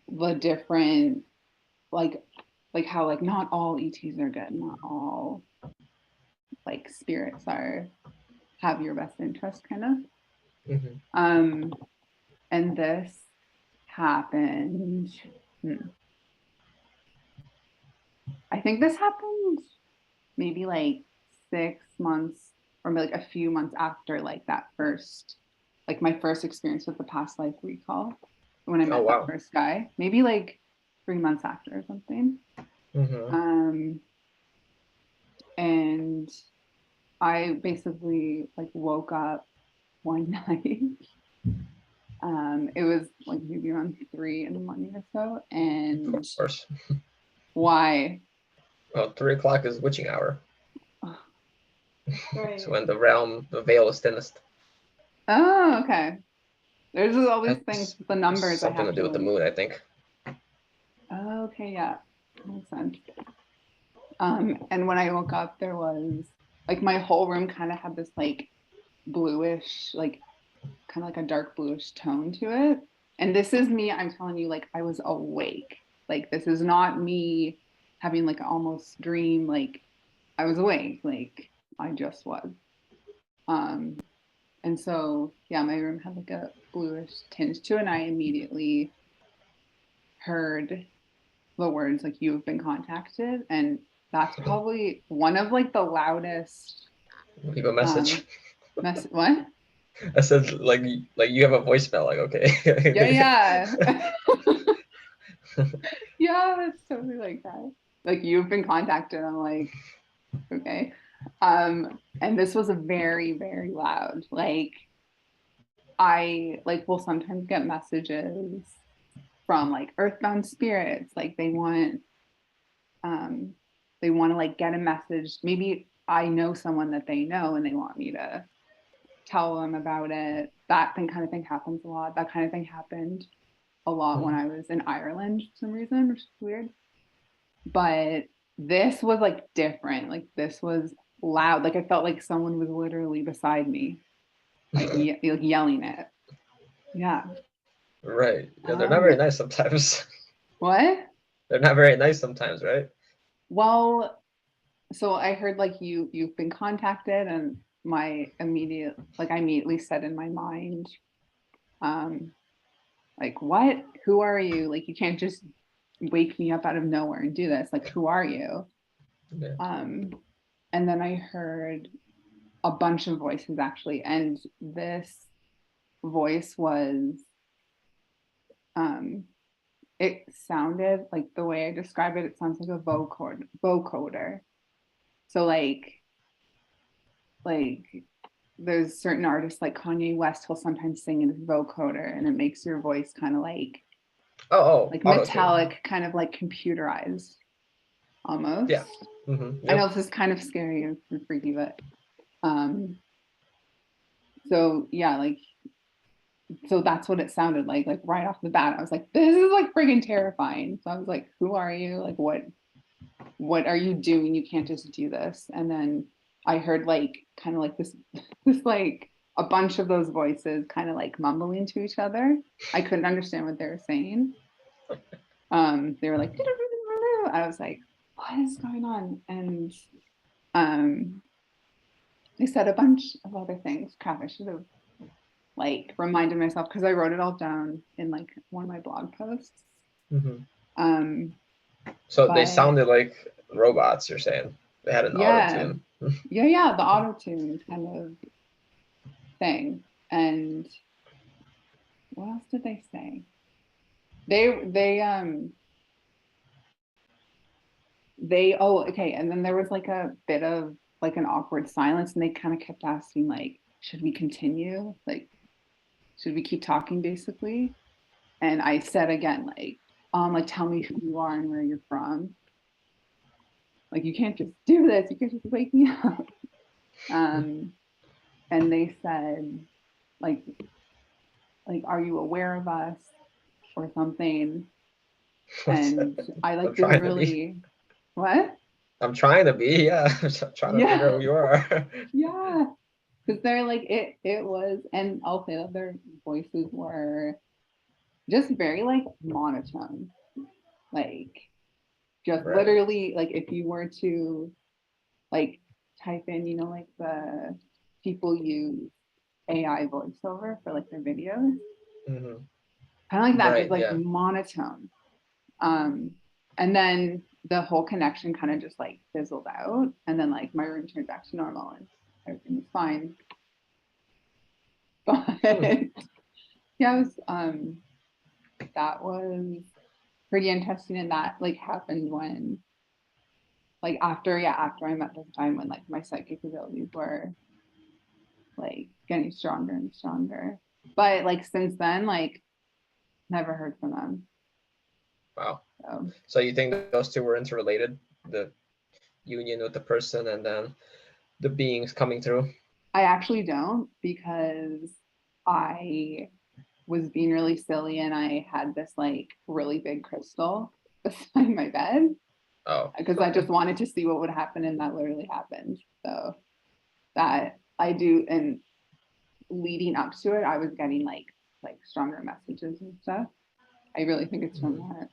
the different like how like not all ETs are good, not all like spirits are have your best interest kind of. Mm-hmm. Um, and this happened. hmm, I think this happened maybe like 6 months or like a few months after like that first, like my first experience with the past life recall when I Oh, met that wow. first guy, maybe like 3 months after or something. Mm-hmm. Um, and I basically like woke up one night. It was like maybe around 3 in the morning or so. Of And course. why? Well, 3 o'clock is witching hour. Oh, So right. when the veil is thinnest. Oh, okay. There's all these things, That's the numbers I something have to do to with the like. moon, I think. Oh, okay, yeah, makes sense. And when I woke up, there was like my whole room kind of had this like bluish, like kind of like a dark bluish tone to it. And this is me, I'm telling you, like I was awake. Like this is not me having like an almost dream. Like I was awake, like I just was. Um, and so yeah, my room had like a bluish tinge to it, and I immediately heard the words like you've been contacted, and that's probably one of like the loudest Leave a message. what. I said like you have a voicemail. Like Yeah, okay. yeah. Yeah, that's totally like that. Like you've been contacted. I'm like, okay. And this was a very, very loud. Like I like will sometimes get messages from like earthbound spirits. Like um they want to like get a message. Maybe I know someone that they know and they want me to tell them about it. That thing kind of thing happens a lot. That kind of thing happened a lot when I was in Ireland for some reason, which is weird. But this was like different. Like this was loud. Like I felt like someone was literally beside me, like, like yelling it. Yeah. Right. Yeah, they're not Um, very nice sometimes. what? They're not very nice sometimes, right? Well, so I heard like you've been contacted, and I immediately said in my mind, um, like what? Who are you? Like you can't just wake me up out of nowhere and do this. Like who are you? Yeah. Um, and then I heard a bunch of voices actually, and this voice was um it sounded like the way I describe it, it sounds like a vocoder. So like there's certain artists like Kanye West, he'll sometimes sing in his vocoder and it makes your voice kind of Oh, like auto tune. metallic, kind of like computerized Yeah. almost. I know Yep. this is kind of scary and freaky, but um so yeah, like so that's what it sounded like right off the bat. I was like, this is like friggin' terrifying. So I was like, who are you? Like what are you doing? You can't just do this. And then I heard like kind of like this this like a bunch of those voices kind of like mumbling to each other. I couldn't understand what they were saying. They were like I was like, what is going on? And um they said a bunch of other things. Crap, I should have like reminded myself because I wrote it all down in like one of my blog posts. Hmm. Um, So they But sounded like robots, you're saying. They had an auto yeah, tune. yeah, the auto tune kind of thing. And what else did they say? They oh okay, and then there was like a bit of like an awkward silence, and they kind of kept asking like, should we continue? Like, should we keep talking basically? And I said again, like tell me who you are and where you're from. Like you can't just do this, you can't just wake me up. Um, and they said, like, are you aware of us or something? And I I'm like didn't trying to be. really what? I'm trying to be, yeah. I'm trying to figure Yeah, out who you are. yeah. Because they're like it was, and I'll say that their voices were just very like monotone, like just Right. literally like if you were to like type in, you know, like the people use AI voiceover for like their videos, Hmm. kind of like that, just Right, like yeah. monotone. Um, and then the whole connection kind of just like fizzled out, and then like my room turned back to normal and everything was fine. Hmm. But yeah, it was that was pretty interesting, and that like happened when like after yeah after I met this time when like my psychic abilities were like getting stronger and stronger. But like since then, like never heard from them. Wow. So So you think those two were interrelated? The union with the person and then the beings coming through? I actually don't because I was being really silly and I had this like really big crystal beside my bed Oh, because I just wanted to see what would happen, and that literally happened. So that I do, and leading up to it, I was getting like stronger messages and stuff. I really think it's from mhm. that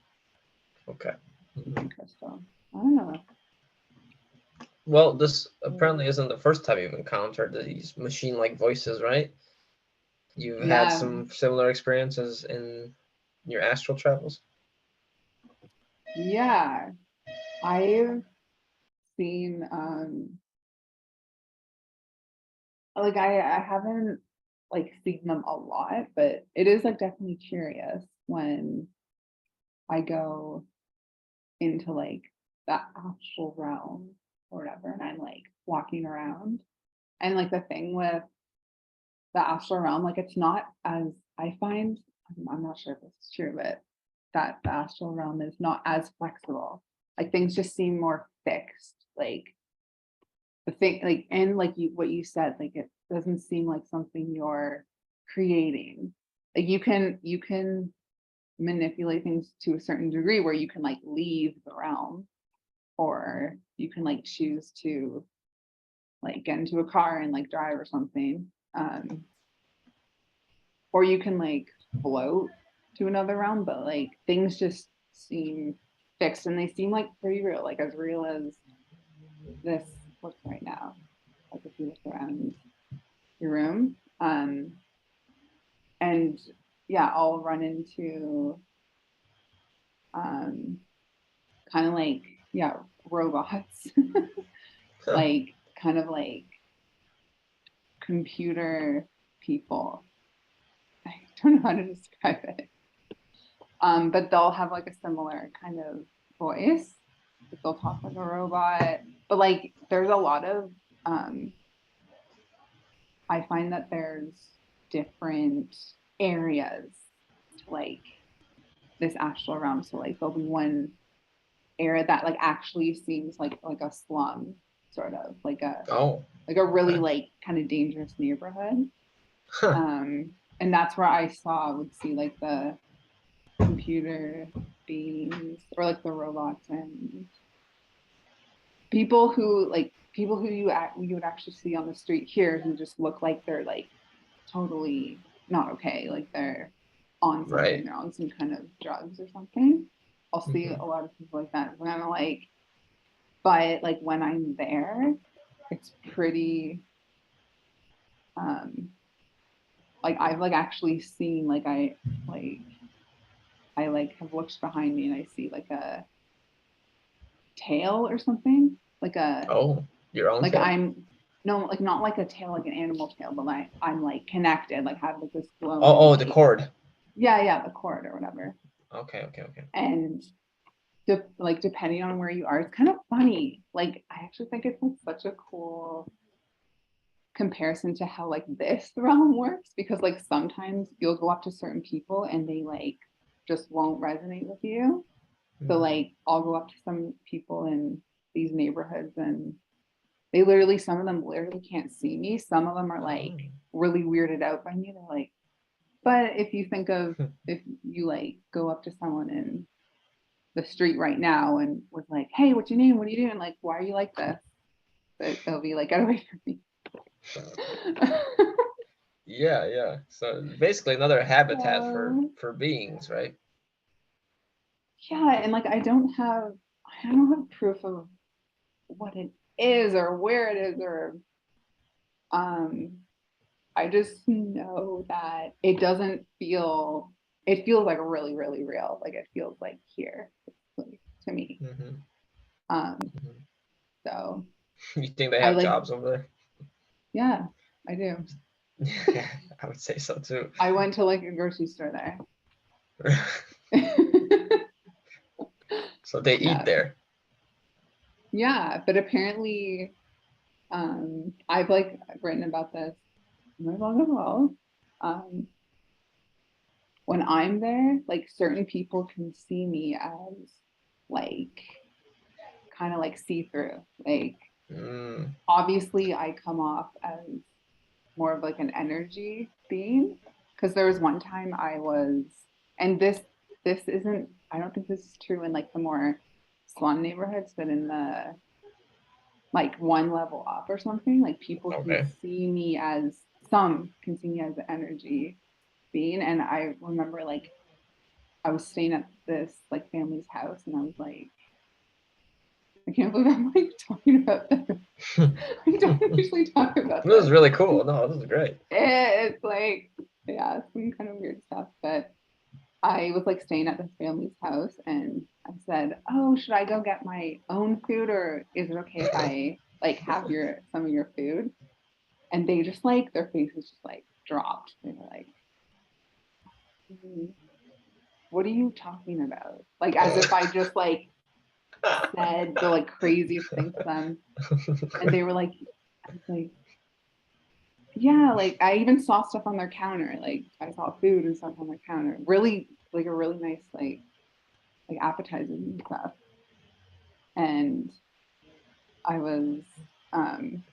Okay. Mhm. big crystal. I don't know. Well, this apparently isn't the first time you've encountered these machine-like voices, right? You've had Yeah, some similar experiences in your astral travels? yeah. I've seen like I haven't like seen them a lot, but it is like definitely curious when I go into like that astral realm or whatever, and I'm like walking around. And like the thing with the astral realm, like it's not as I find, I'm not sure if this is true, but that the astral realm is not as flexible. Like things just seem more fixed. Like the thing, like and like you what you said, like it doesn't seem like something you're creating. Like you can manipulate things to a certain degree where you can like leave the realm, or you can like choose to like get into a car and like drive or something. Or you can like float to another realm, but like things just seem fixed, and they seem like pretty real, like as real as this looks right now. Like if you look around your room. And yeah, I'll run into um kind of like yeah, robots, Huh. like kind of like computer people. I don't know how to describe it. But they'll have like a similar kind of voice. Like they'll talk like a robot. But like there's a lot of I find that there's different areas to like this astral realm. So like there'll be one area that like actually seems like a slum, sort of Oh, like a really okay. like kind of dangerous neighborhood. Huh. And that's where I would see like the computer beings or like the robots and people who you would actually see on the street here who just look like they're like totally not okay, like they're on something, Right. they're on some kind of drugs or something. I'll see Hmm. a lot of people like that when I'm like, but like when I'm there, it's pretty um like I've like actually seen like I like have looked behind me and I see like a tail or something, Oh, your own like tail? I'm no, like not like a tail, like an animal tail, but like I'm like connected, like have like this glowing Oh, oh, the like cord. yeah, the cord or whatever. Okay, okay, okay. And like depending on where you are, it's kind of funny. Like I actually think it's like such a cool comparison to how like this realm works because like sometimes you'll go up to certain people and they like just won't resonate with you. So Mhm. like I'll go up to some people in these neighborhoods and they literally, some of them literally can't see me. Some of them are like Oh. really weirded out by me. They're like, but if you think of if you like go up to someone in the street right now and was like, hey, what's your name? What are you doing? Like, why are you like this? But they'll be like, get away from me. Yeah, yeah. So basically another habitat uh, for beings, right? yeah, and like I don't have proof of what it is or where it is or um I just know that it doesn't feel it feels like really, really real. Like it feels like here to me. Hmm. Um Hmm. so You think they I have like jobs over yeah, I do. there? Yeah, I would say so too. I went to like a grocery store there. So they eat Yeah. there. Yeah, but apparently I've like written about this in my blog as well. Um when I'm there, like certain people can see me as like kind of like see through. Like Mm, obviously I come off as more of like an energy being because there was one time I was and this isn't I don't think this is true in like the more slum neighborhoods, but in the like one level up or something, like people can okay. see me as some can see me as an energy being. And I remember like I was staying at this like family's house and I was like, I can't believe I'm like talking about this. I don't usually talk about This is this. really cool. No, this is great. It's like, yeah, some kind of weird stuff. But I was like staying at this family's house and I said, oh, should I go get my own food or is it okay if I like have your some of your food? And they just like their faces just like dropped. They were like, "Mm, what are you talking about? Like as if I just like said the like craziest thing to them. And they were like, I was like, yeah, like I even saw stuff on their counter. Like I saw food and stuff on their counter. Really like a really nice like appetizers and stuff. And I was um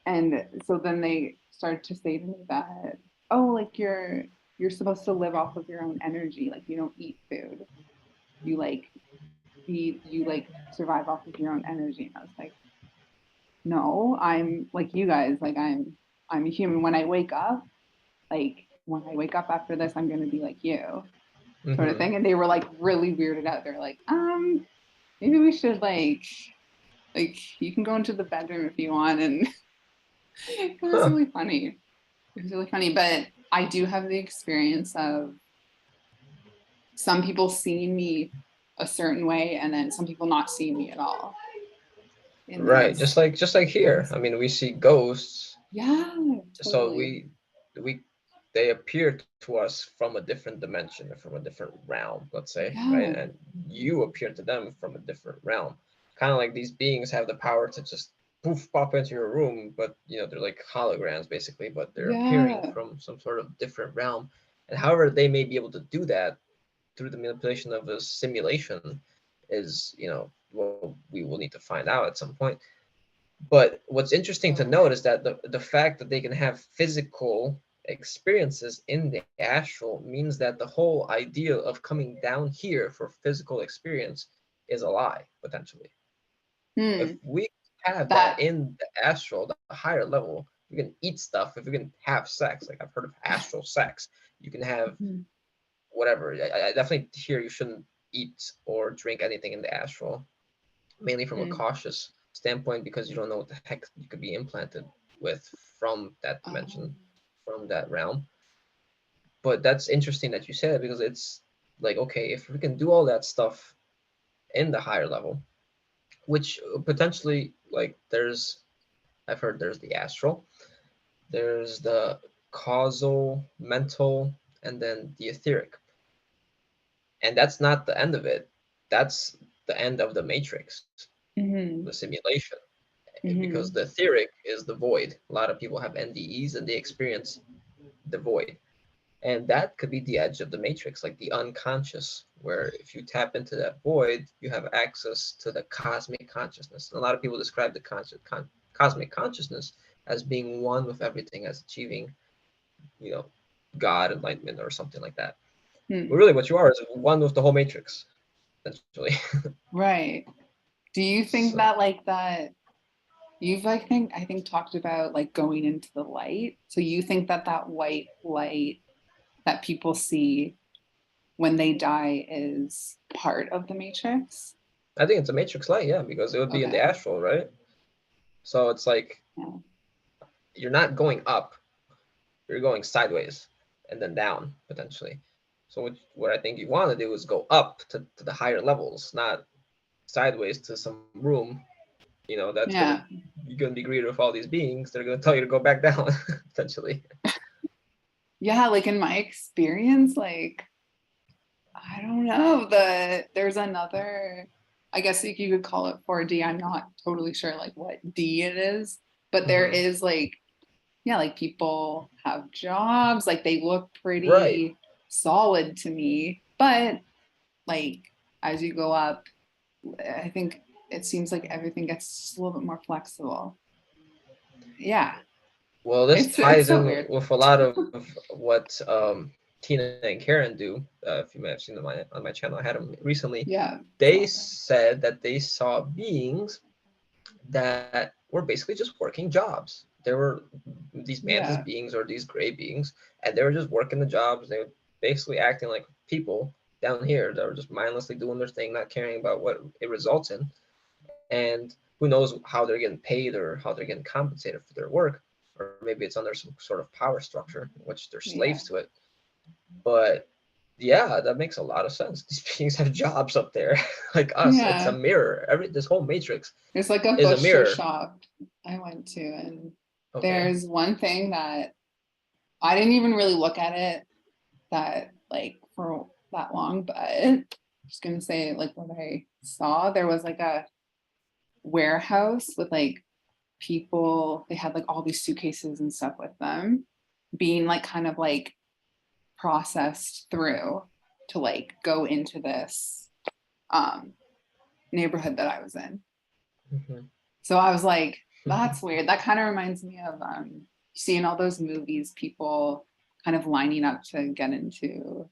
and so then they started to say to me that, oh, like you're supposed to live off of your own energy. Like you don't eat food. You like feed you like survive off of your own energy. And I was like, no, I'm like you guys, like I'm a human. When I wake up, like when I wake up after this, I'm gonna be like you, sort of Hmm. thing. And they were like really weirded out. They're like, maybe we should like you can go into the bedroom if you want. And it was Huh. really funny. It was really funny. But I do have the experience of some people seeing me a certain way and then some people not seeing me at all in Right. these Just like here. I mean, we see ghosts. yeah, So totally. we they appear to us from a different dimension, from a different realm, let's say, right? Yeah. And you appear to them from a different realm. Kind of like these beings have the power to just poof pop into your room, but they're like holograms basically, but they're appearing Yeah. from some sort of different realm. And however they may be able to do that through the manipulation of a simulation is, what we will need to find out at some point. But what's interesting to note is that the fact that they can have physical experiences in the astral means that the whole idea of coming down here for physical experience is a lie, potentially. If Hmm. we have that That in the astral, the higher level, we can eat stuff. If we can have sex, like I've heard of astral sex, you can have hmm. whatever. I definitely hear you shouldn't eat or drink anything in the astral, mainly from a Hmm. cautious standpoint because you don't know what the heck you could be implanted with from that dimension, Um, from that realm. But that's interesting that you said it because it's like, okay, if we can do all that stuff in the higher level, which potentially, like, I've heard there's the astral, there's the causal, mental, and then the etheric. And that's not the end of it. That's the end of the matrix, the Hmm. simulation. Because the Hmm. etheric is the void. A lot of people have NDEs and they experience the void. And that could be the edge of the matrix, like the unconscious, where if you tap into that void, you have access to the cosmic consciousness. And a lot of people describe the cosmic consciousness as being one with everything, as achieving, you know, God, enlightenment, or something like that. But Hmm. really, what you are is one with the whole matrix, essentially. Right. Do you think So that like that you've I think talked about like going into the light. So you think that that white light that people see when they die is part of the matrix? I think it's a matrix light, yeah, because it would be in the Okay. astral, right? So it's like Yeah. you're not going up, you're going sideways and then down potentially. So what I think you want to do is go up to the higher levels, not sideways to some room. That's gonna Yeah. you're gonna be greeted with all these beings. They're gonna tell you to go back down potentially. Yeah, like in my experience, like I don't know, there's another, I guess you could call it 4D. I'm not totally sure like what D it is, but there Hmm. is like, yeah, like people have jobs, like they look Right. pretty solid to me, but like as you go up, I think it seems like everything gets just a little bit more flexible. Yeah, Well, this it's ties so in weird. with a lot of what Tina and Karen do. If you may have seen them on my channel, I had them recently. Yeah, They so said that they saw beings that were basically just working jobs. There were these mantis yeah, beings or these gray beings, and they were just working the jobs. They were basically acting like people down here that were just mindlessly doing their thing, not caring about what it results in. And who knows how they're getting paid or how they're getting compensated for their work, or maybe it's under some sort of power structure in which they're slaves yeah, to it. But yeah, that makes a lot of sense. These beings have jobs up there, like us. It's a yeah. mirror. This whole matrix There's like a is a butcher mirror. shop I went to, and Okay. there's one thing that I didn't even really look at it that like for that long, but I'm just gonna say like what I saw. There was like a warehouse with like people, they had like all these suitcases and stuff with them being like kind of like processed through to like go into this um neighborhood that I was in. Hmm. So I was like, that's weird. That kind of reminds me of seeing all those movies, people kind of lining up to get into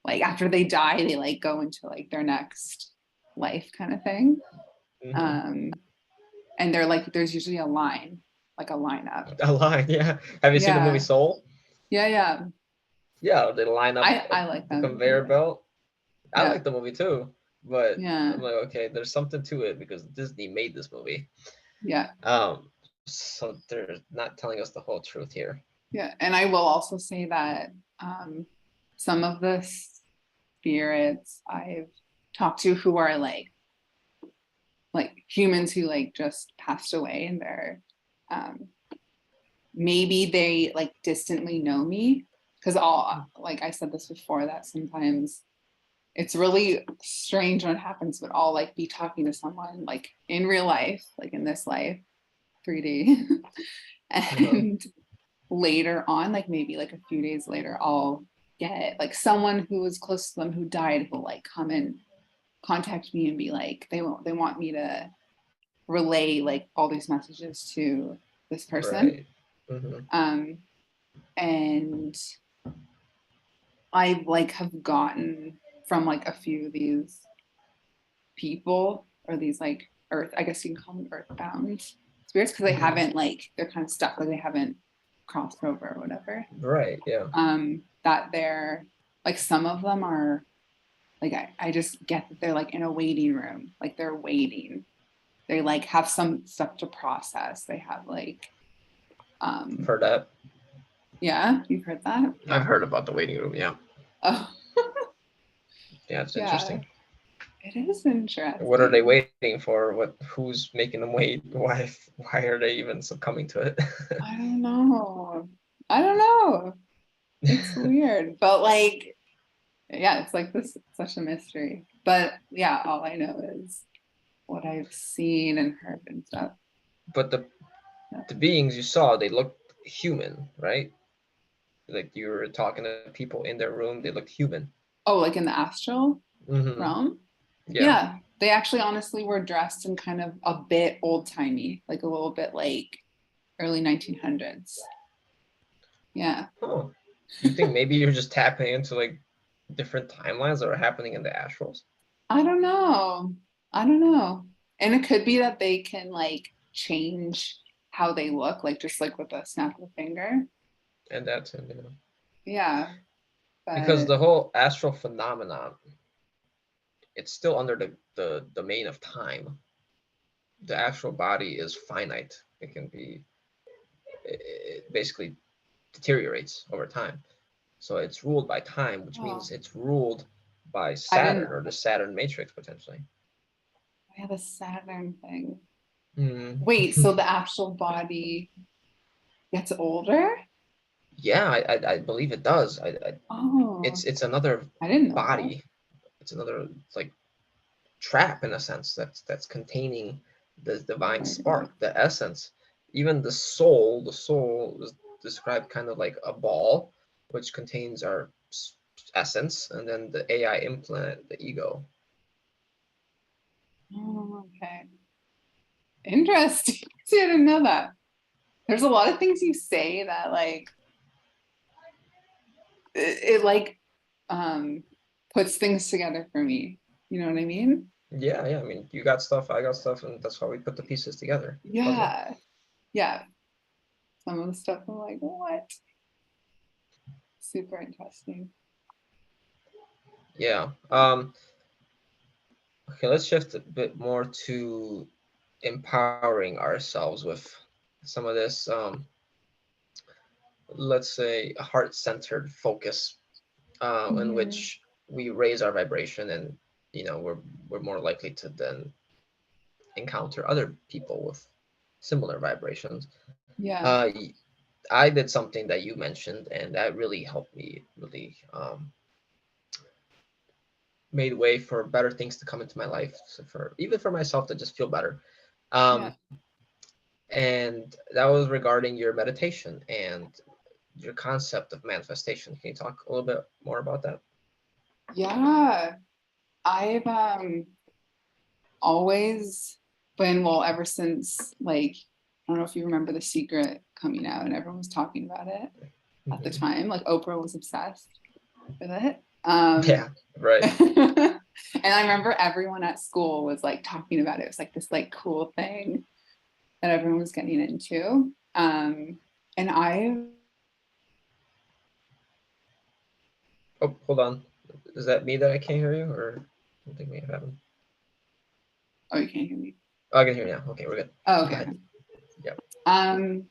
like after they die, they like go into like their next life kind of thing. Hmm. Um, and they're like, there's usually a line, like a lineup. A line, yeah. Have you seen the movie Yeah, Soul? yeah, yeah. Yeah, they line up I like the that movie. conveyor Yeah, belt. I yeah, like the movie too, but yeah, I'm like, okay, there's something to it because Disney made this movie. yeah, So they're not telling us the whole truth here. yeah. And I will also say that some of the spirits I've talked to who are like humans who like just passed away and they're um maybe they like distantly know me because all like I said this before that sometimes it's really strange when it happens, but I'll like be talking to someone like in real life, like in this life, 3D, Uh-huh. and later on, like maybe like a few days later, I'll get like someone who was close to them who died will like come and contact me and be like they want me to relay like all these messages to this person. Right. Hmm. Um, and I like have gotten from like a few of these people or these like earth, I guess you can call them earthbound spirits because they Hmm. haven't like they're kind of stuck, like they haven't crossed over or whatever. Right. Yeah. That they're like some of them are like I just get that they're like in a waiting room, like they're waiting. They like have some stuff to process. They have like I've um heard that. yeah, you've heard that? I've heard about the waiting room. Yeah. Oh Yeah, it's yeah. interesting. It is What are they interesting. waiting for? Who's making them wait? Why are they even succumbing to it? I don't know. I don't know. It's weird, but like, yeah, it's like this such a mystery. But yeah, all I know is what I've seen and heard and stuff. But Yeah. the beings you saw, they looked human, right? Like you were talking to people in their room, they looked human. Oh, like in the astral Mm-hmm. realm? Yeah. Yeah, they actually honestly were dressed in kind of a bit old timey, like a little bit like early 1900s. Yeah. Oh, you think maybe you're just tapping into like different timelines that are happening in the astrals? I don't know. I don't know. And it could be that they can like change how they look, like just like with a snap of a finger. And that's you know, Yeah. because But the whole astral phenomenon, it's still under the domain of time. The actual body is finite. It can be, it basically deteriorates over time. So it's ruled by time, which oh, means it's ruled by I didn't Saturn or the Saturn matrix potentially. I have a Saturn thing. Mm. Wait, so the actual body gets older? Yeah, I believe it does. Oh, It's another I didn't know that. body. It's another like trap in a sense that's containing the Oh divine my God. spark, the essence. Even the soul is described kind of like a ball, which contains our essence, and then the AI implant, the ego. Oh, okay. Interesting. See, I didn't know that. There's a lot of things you say that like it like um puts things together for me. You know what I mean? Yeah, yeah. I mean, you got stuff, I got stuff, and that's how we put the pieces together. Puzzle. Yeah. Yeah. Some of the stuff I'm like, what? Super interesting. Yeah. Okay, let's shift a bit more to empowering ourselves with some of this, let's say, a heart-centered focus, in Mhm. which we raise our vibration, and we're more likely to then encounter other people with similar vibrations. Yeah. Uh, I did something that you mentioned, and that really helped me. Really made way for better things to come into my life, so for even for myself to just feel better. Yeah. Um, and that was regarding your meditation and your concept of manifestation. Can you talk a little bit more about that? Yeah. I've always been, well, ever since like I don't know if you remember The Secret coming out and everyone was talking about it at the Hmm. time. Like Oprah was obsessed with it. Yeah, right. And I remember everyone at school was like talking about it. It was like this like cool thing that everyone was getting into. And I Oh, hold on. Is that me that I can't hear you, or something may have happened? oh you can't hear me. Oh, I can hear you now. Okay, we're good. Oh, Go okay. ahead. Yeah. Um,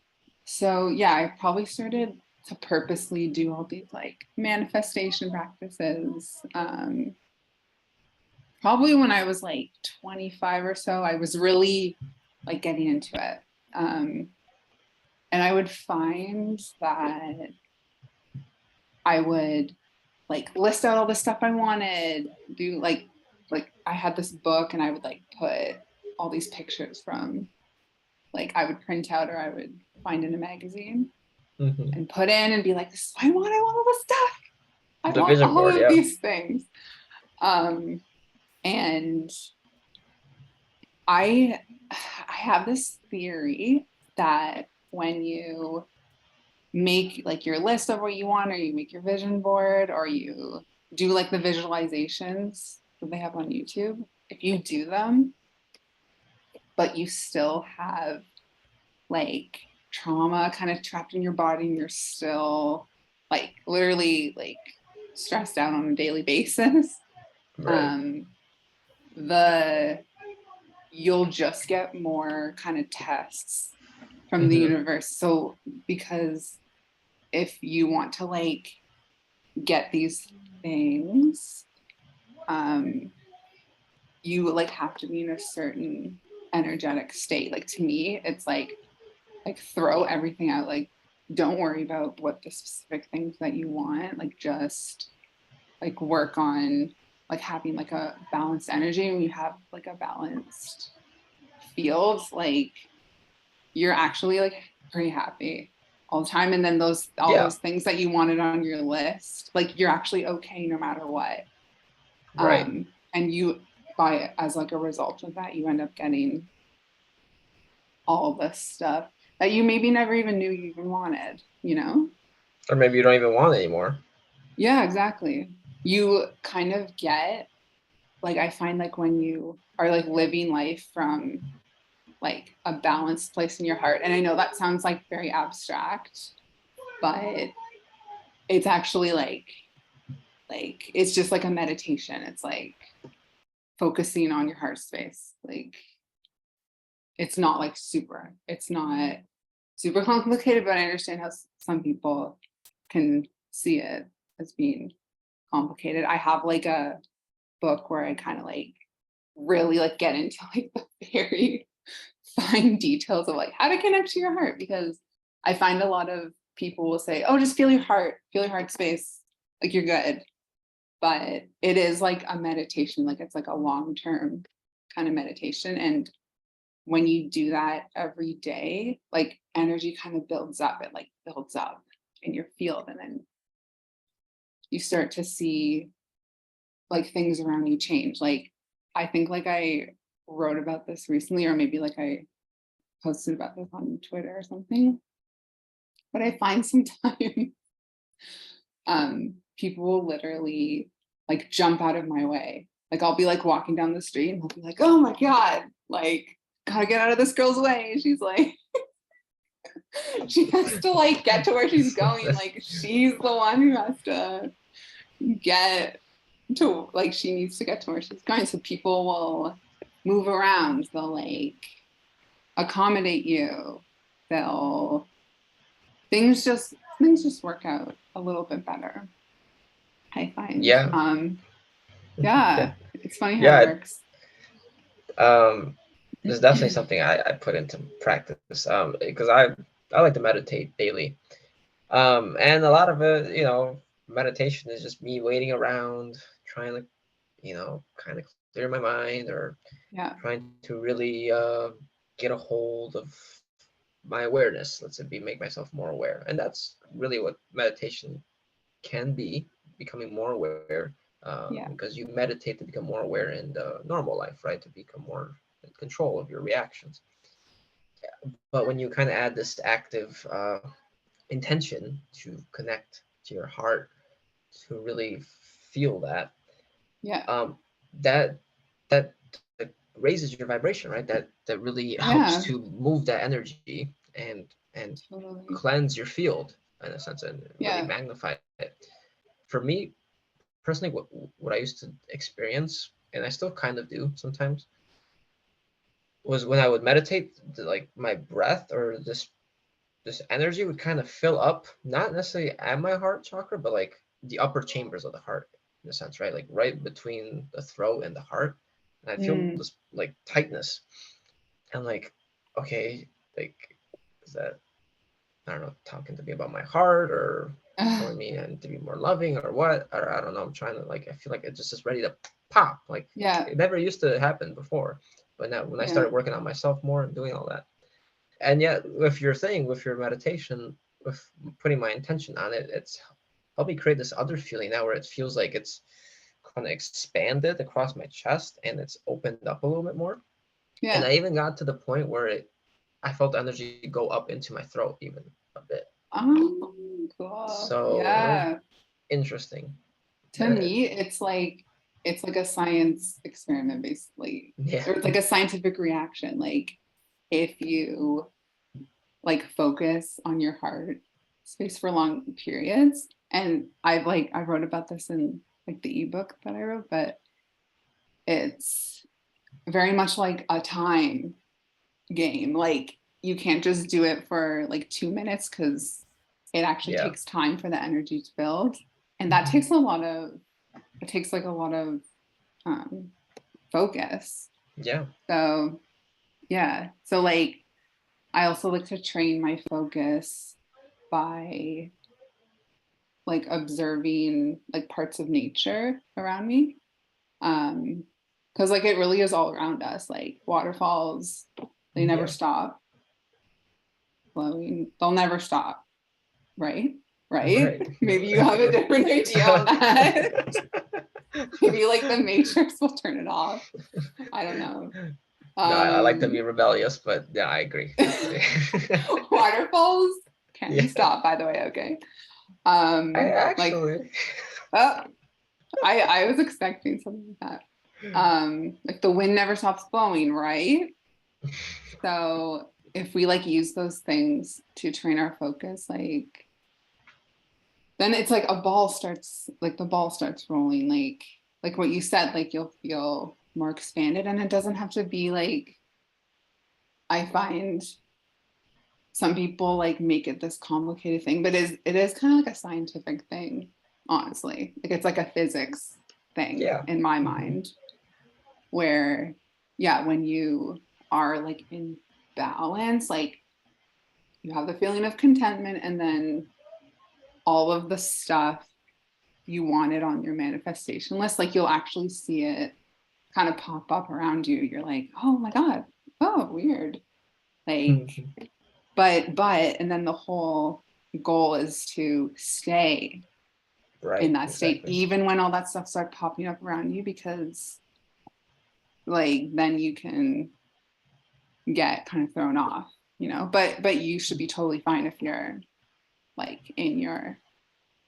so yeah, I probably started to purposely do all these like manifestation practices. Probably when I was like 25 or so, I was really like getting into it. Um, and I would find that I would like list out all the stuff I wanted, do like I had this book and I would like put all these pictures from like I would print out or I would find in a magazine Hmm. and put in and be like, this is what I want all this stuff. I The want vision all board, of yeah. these things. Um, and I have this theory that when you make like your list of what you want, or you make your vision board, or you do like the visualizations that they have on YouTube, if you do them, but you still have like trauma kind of trapped in your body and you're still like literally like stressed out on a daily basis, Right. um, the you'll just get more kind of tests from the Hmm. universe. So because if you want to like get these things, um, you like have to be in a certain energetic state. Like to me, it's like throw everything out. Like don't worry about what the specific things that you want. Like just like work on like having like a balanced energy. When you have like a balanced field, like you're actually like pretty happy all the time. And then those all Yeah, those things that you wanted on your list, like you're actually okay no matter what. right. And you by as like a result of that, you end up getting all of this stuff that you maybe never even knew you even wanted, you know? Or maybe you don't even want it anymore. Yeah, exactly. You kind of get like I find like when you are like living life from like a balanced place in your heart. And I know that sounds like very abstract, but it's actually like it's just like a meditation. It's like focusing on your heart space. Like it's not super complicated, but I understand how some people can see it as being complicated. I have like a book where I kind of like really like get into like the very fine details of like how to connect to your heart, because I find a lot of people will say, oh, just feel your heart space, like you're good. But it is like a meditation, like it's like a long-term kind of meditation. And when you do that every day, like energy kind of builds up, it like builds up in your field. And then you start to see like things around you change. Like I think like I wrote about this recently, or maybe like I posted about this on Twitter or something. But I find sometimes people will literally like jump out of my way. Like I'll be like walking down the street and they'll be like, oh my God, like gotta get out of this girl's way. She's like, she has to like get to where she's going. Like she's the one who has to get to like she needs to get to where she's going. So people will move around, they'll like accommodate you, they'll things just work out a little bit better, I find. Yeah, yeah, Yeah, it's funny how it yeah. works. Um, there's definitely something I put into practice. Because I like to meditate daily. And a lot of it, meditation is just me waiting around, trying to, kind of clear my mind, or Yeah, trying to really get a hold of my awareness. Let's say, make myself more aware, and that's really what meditation can be, becoming more aware. yeah, Because you meditate to become more aware in the normal life, right? To become more in control of your reactions. But when you kind of add this active intention to connect to your heart, to really feel that, yeah, um, that that raises your vibration, right? That really helps yeah, to move that energy and totally. cleanse your field in a sense, and really Yeah. magnify it. For me personally, what I used to experience, and I still kind of do sometimes, was when I would meditate, like my breath or this energy would kind of fill up, not necessarily at my heart chakra, but like the upper chambers of the heart, in a sense, right? Like right between the throat and the heart. And I feel Mm. this like tightness. And like, okay, like, is that, I don't know, talking to me about my heart, or telling me I need to be more loving, or what? Or I don't know. I'm trying to, like, I feel like it just is ready to pop. Like Yeah, it never used to happen before. But now when I yeah, started working on myself more and doing all that, and yet with your thing, with your meditation, with putting my intention on it, it's helped me create this other feeling now, where it feels like it's kind of expanded across my chest, and it's opened up a little bit more. And yeah. I even got to the point where I felt energy go up into my throat even a bit. Cool. So it was Yeah. interesting. To me, it's like a science experiment, basically. Yeah, Or it's like a scientific reaction. Like if you like focus on your heart space for long periods. And I wrote about this in like the ebook that I wrote, but it's very much like a time game. Like you can't just do it for like 2 minutes because it actually yeah, takes time for the energy to build. And that takes a lot of it takes like a lot of um focus. Yeah. So yeah. So like I also like to train my focus by like observing like parts of nature around me. Because like it really is all around us, like waterfalls, they never Yeah. stop flowing, they'll never stop, right? Right? Right. Maybe you have a different idea on that. Maybe like the matrix will turn it off. I don't know. No, I like to be Um rebellious, but yeah, I agree. waterfalls can Yeah. stop, by the way, okay. I Like actually. oh, I was expecting something like that. Like the wind never stops blowing, right? So if we like use those things to train our focus, like then it's like a ball starts, like the ball starts rolling, like what you said, like you'll feel more expanded, and it doesn't have to be like, I find some people like make it this complicated thing, but it is kind of like a scientific thing, honestly. Like it's like a physics thing Yeah. in my Hmm. mind, where yeah, when you are like in balance, like you have the feeling of contentment, and then all of the stuff you wanted on your manifestation list, like you'll actually see it kind of pop up around you. You're like, oh my God, oh, weird. Like, and then the whole goal is to stay in Right. that state, Exactly. even when all that stuff starts popping up around you, because like then you can get kind of thrown off, but you should be totally fine if you're like in your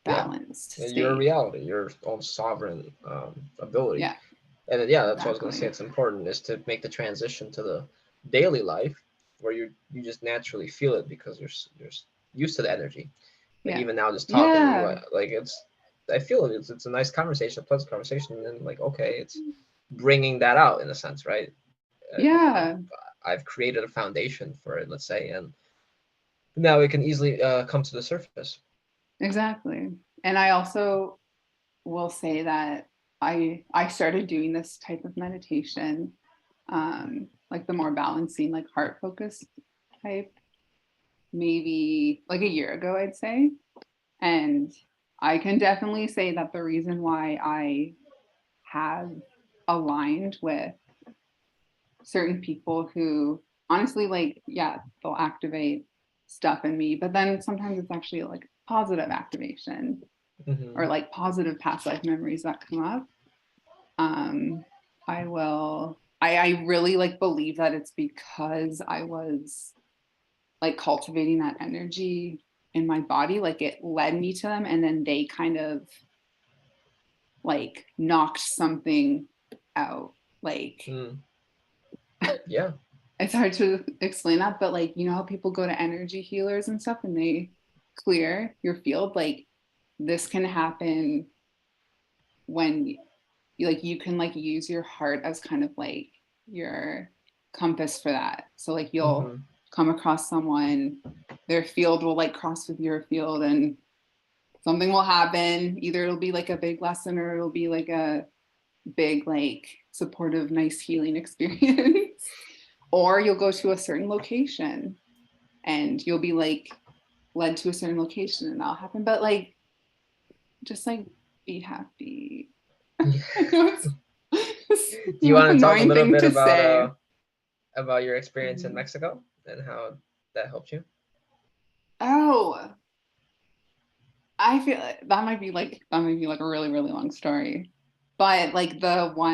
Yeah. balanced Your state. reality, your own sovereign ability. Yeah, And then, yeah, that's what I was gonna say. exactly. It's important is to make the transition to the daily life where you just naturally feel it because you're used to the energy. Like Yeah. even now, just talking to you, Yeah. like I feel it. It's a nice conversation, a pleasant conversation, and then like okay, it's bringing that out in a sense, right? Yeah. I've created a foundation for it, let's say, and now it can easily come to the surface. Exactly. And I also will say that I started doing this type of meditation, like the more balancing, like heart focused type, maybe like a year ago, I'd say. And I can definitely say that the reason why I have aligned with certain people who honestly, like, yeah, they'll activate stuff in me, but then sometimes it's actually like positive activation or Hmm. like positive past life memories that come up. um I really like believe that it's because I was like cultivating that energy in my body, like it led me to them, and then they kind of like knocked something out, like Mm. Yeah. it's hard to explain that, but like how people go to energy healers and stuff and they clear your field, like this can happen when you can like use your heart as kind of like your compass for that. So like you'll Hmm. come across someone, their field will like cross with your field, and something will happen. Either it'll be like a big lesson, or it'll be like a big like supportive nice healing experience. Or you'll go to a certain location and you'll be like led to a certain location and that'll happen. But like just like be happy. I know it's Do you an want to talk a annoying little thing bit to say. about your experience in Mexico and how that helped you? Oh, I feel like that might be like a really, really long story. But like the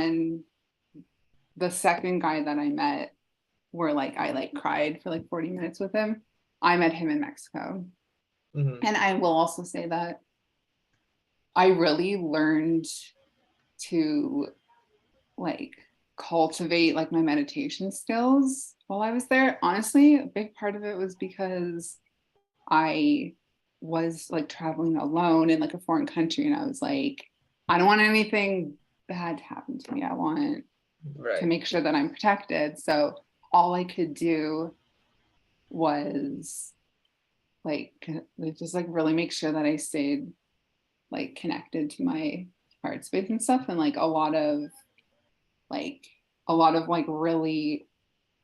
second guy that I met, where like I like cried for like 40 minutes with him, I met him in Mexico. Hmm. And I will also say that I really learned to like cultivate like my meditation skills while I was there. Honestly, a big part of it was because I was like traveling alone in like a foreign country, and I was like, I don't want anything bad to happen to me. I want to Right. make sure that I'm protected. So all I could do was like just like really make sure that I stayed like connected to my heart space and stuff, and like a lot of like a lot of like really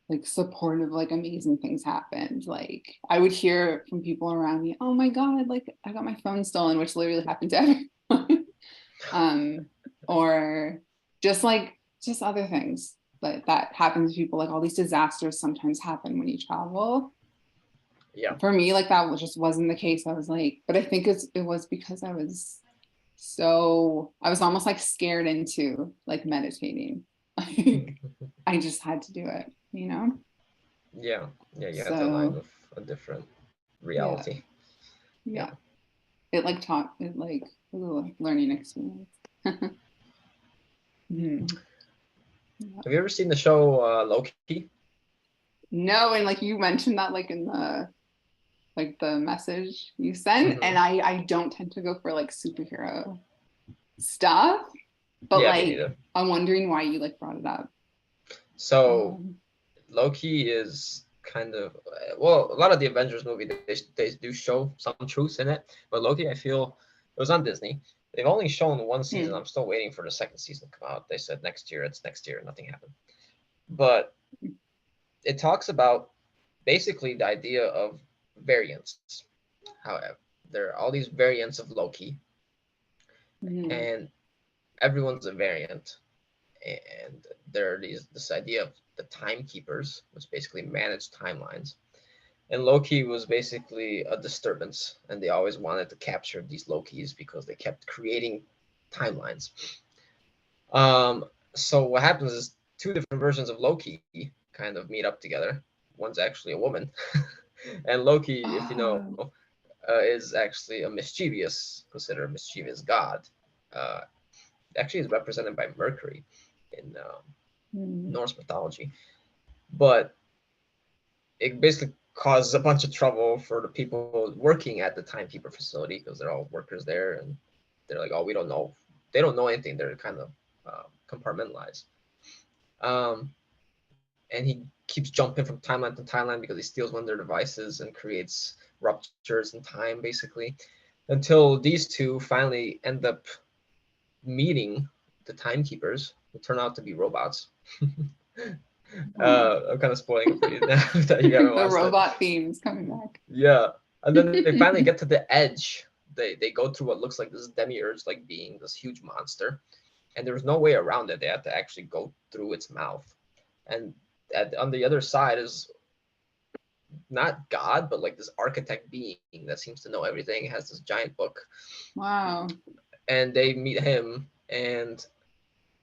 like supportive, like amazing things happened. Like I would hear from people around me, oh my God, like I got my phone stolen, which literally happened to everyone. um, or just like just other things that happen to people. Like all these disasters sometimes happen when you travel. Yeah. For me, like that just wasn't the case. I was like, but I think it was because I was almost like scared into like meditating. Like I just had to do it, you know? Yeah. Yeah. You had to align So with a different yeah, reality. Yeah. yeah. It like taught it like was a learning experience. Mhm. Yeah. Have you ever seen the show Loki? No, and like you mentioned that like in the message you sent, Hmm. and I don't tend to go for like superhero stuff, but Yeah, me like neither. I'm wondering why you like brought it up. So Um, Loki is kind of well, a lot of the Avengers movie they do show some truths in it, but Loki, I feel it was on Disney. They've only shown one season. hmm. I'm still waiting for the second season to come out. They said next year. It's next year. Nothing happened. But it talks about basically the idea of variants. However, there are all these variants of Loki, Hmm. and everyone's a variant. And there are this idea of the timekeepers, which basically manage timelines. And Loki was basically a disturbance, and they always wanted to capture these Lokis because they kept creating timelines. So what happens is two different versions of Loki kind of meet up together. One's actually a woman, and Loki, if you know, Oh. is actually a considered a mischievous god. Uh, Actually, is represented by Mercury in Hmm. Norse mythology, but it basically causes a bunch of trouble for the people working at the timekeeper facility because they're all workers there, and they're like, "Oh, we don't know." They don't know anything. They're kind of compartmentalized. Um, and he keeps jumping from timeline to timeline because he steals one of their devices and creates ruptures in time, basically, until these two finally end up meeting the timekeepers, who turn out to be robots. Oh. I'm kind of spoiling it for you now that you haven't The watched it. robot themes coming back. Yeah, and then they finally get to the edge. They go through what looks like this demiurge like being, this huge monster, and there's no way around it. They have to actually go through its mouth, and on the other side is not God, but like this architect being that seems to know everything. Has this giant book, Wow. and they meet him, and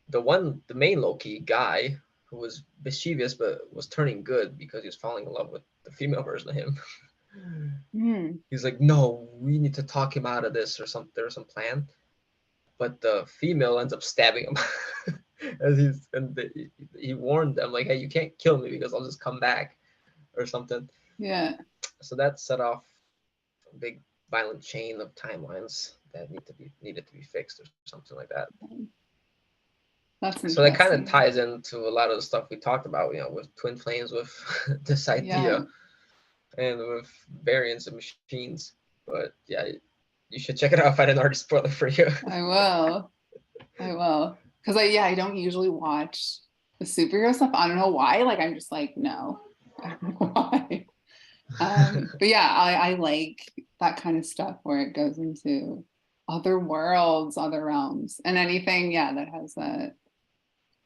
the main Loki guy who was mischievous but was turning good because he was falling in love with the female version of him. Hmm. He's like, no, we need to talk him out of this or something. There's some plan, but the female ends up stabbing him. He warned them like, hey, you can't kill me because I'll just come back or something. Yeah. So that set off a big violent chain of timelines that needed to be fixed or something like that. That's So that kind of interesting. ties into a lot of the stuff we talked about, with twin flames, with this Yeah, idea, and with variants of machines. But yeah, you should check it out if I didn't already spoil it for you. I will. I will. Because I don't usually watch the superhero stuff. I don't know why. Like I'm just like, no. I don't know why. But yeah, I like that kind of stuff where it goes into other worlds, other realms, and anything, yeah, that has that,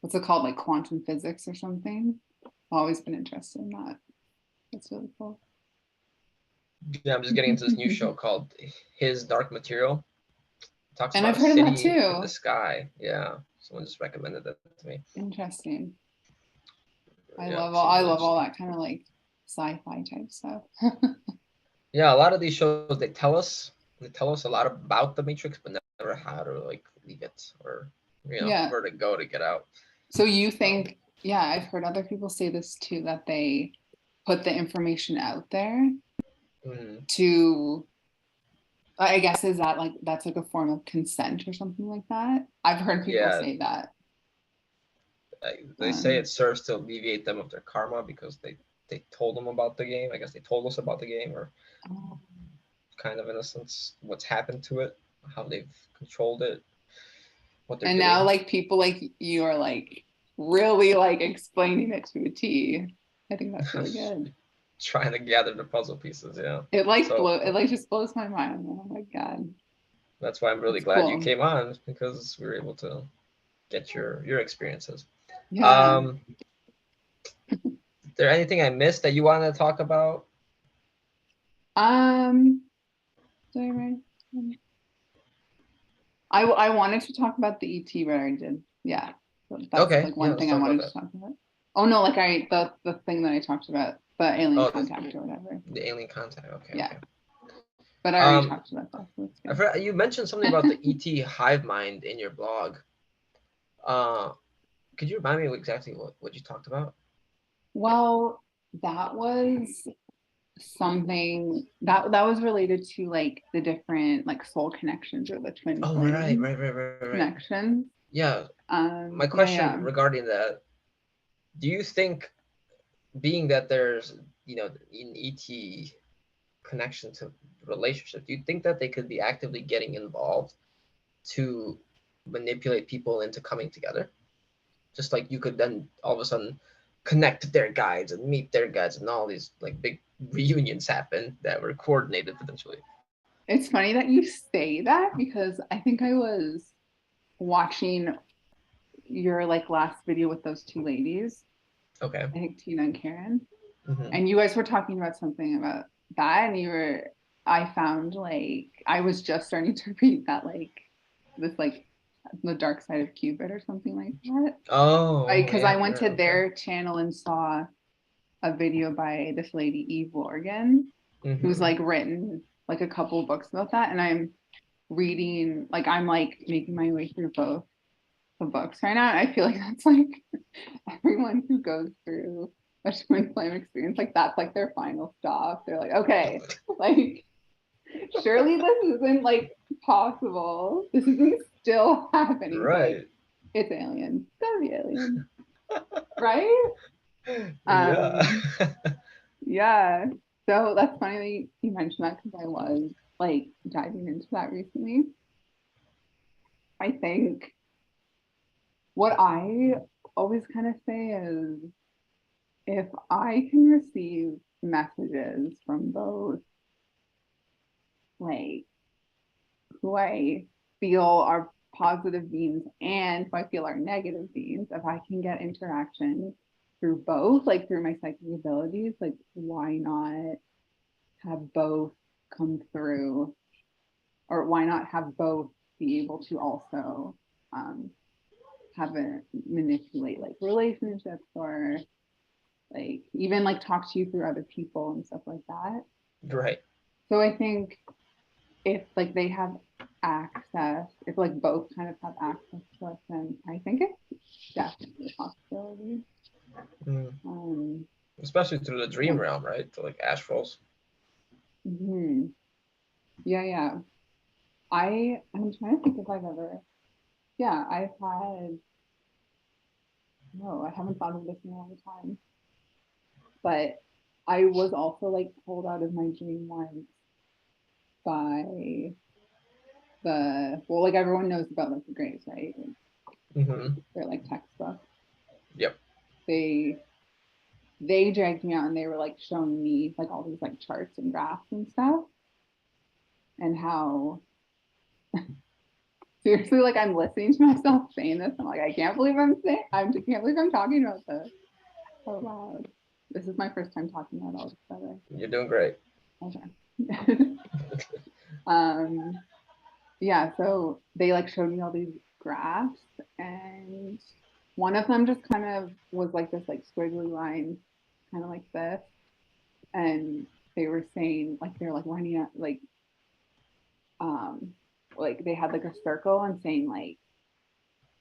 what's it called, like quantum physics or something. I've always been interested in that. That's really cool. Yeah, I'm just getting into this new show called His Dark Material. It talks And about I've a heard of that city in the too. sky. Yeah, someone just recommended that to me. Interesting. Yeah, seems I really love all interesting. that kind of like sci-fi type stuff. Yeah, a lot of these shows they tell us a lot about the Matrix, but never how to like leave it, or Yeah. where to go to get out. So you Um, think, yeah, I've heard other people say this too, that they put the information out there mm, to, I guess, is that like, that's like a form of consent or something like that? I've heard people yeah, say that. they say Um, it serves to alleviate them of their karma because they told them about the game. I guess they told us about the game, or oh. kind of in a sense what's happened to it, how they've controlled it, what they're And now doing. like people like you are like really like explaining it to a T. I think that's really good. Trying to gather the puzzle pieces. Yeah. So It like just blows my mind. Oh my God. that's why I'm really That's glad you cool. came on, because we were able to get your experiences. Yeah. Is there anything I missed that you want to talk about? Um, did I write? I wanted to talk about the ET, but I did. Yeah. So that's Okay, like yeah, one let's thing I talk about wanted to that. talk about. Oh no, like the thing that I talked about, the alien Oh, contact or whatever. the alien contact. Okay, Yeah. okay. But I already Um, talked about that, so that's I good. forgot, you mentioned something about the ET hive mind in your blog. Uh, could you remind me exactly what you talked about? Well, that was something that was related to like the different like soul connections or the twin Oh, right, flame right, right, right, right. connections. Yeah, my Yeah, question yeah. regarding that, do you think, being that there's, in ET connection to relationship, do you think that they could be actively getting involved to manipulate people into coming together? Just like you could then all of a sudden connect to their guides and meet their guides, and all these like big reunions happen that were coordinated potentially. It's funny that you say that because I think I was watching your like last video with those two ladies, Okay. I think Tina and Karen, Hmm. and you guys were talking about something about that, and you were I found like I was just starting to read that like this like the dark side of Cupid or something like that. Oh, Because I yeah, went yeah, to okay. their channel and saw a video by this lady Eve Morgan, who's Hmm. like written like a couple books about that, and I'm reading like I'm like making my way through both the books right now. I feel like that's like everyone who goes through a twin flame experience, like that's like their final stop. They're like, okay, like surely this isn't like possible. This isn't still happening, but like Right. it's aliens. It's gotta be aliens, right? Yeah. Um, yeah. So that's funny that you mentioned that because I was like diving into that recently. I think what I always kind of say is if I can receive messages from both like who I feel are positive beings and who I feel are negative beings, if I can get interaction through both, like through my psychic abilities, like why not have both come through, or why not have both be able to also um, have a manipulate like relationships or like even like talk to you through other people and stuff like that. Right. So I think if like they have access, if like both kind of have access to us, then I think it's definitely a possibility. Mm. Um, Especially through the dream yeah. realm, right? To like astrals. Mhm. Yeah, yeah. I'm trying to think if I've ever, yeah, I've had, no, I haven't thought of this in a long time, but I was also like pulled out of my dream once by well, like everyone knows about like the Greys, right? Hmm. They're like textbooks. Yep. They they dragged me out and they were like showing me like all these like charts and graphs and stuff and how seriously like I'm listening to myself saying this. I'm like, I can't believe I can't believe I'm talking about this so loud. This is my first time talking about all this by You're doing great. okay. um yeah, so they like showed me all these graphs and one of them just kind of was like this like squiggly line kind of like this and they were saying like they're like running out um like they had like a circle and saying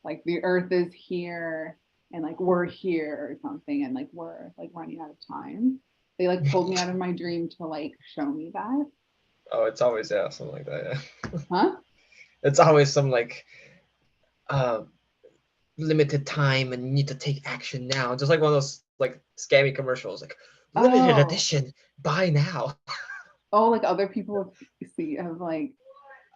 like the earth is here and like we're here or something and like we're like running out of time. They like pulled me out of my dream to like show me that. Oh, it's always, yeah, something like that. Yeah. Huh? It's always some like uh limited time and you need to take action now. Just like one of those like scammy commercials, like limited Oh, edition, buy now. oh, like other people have like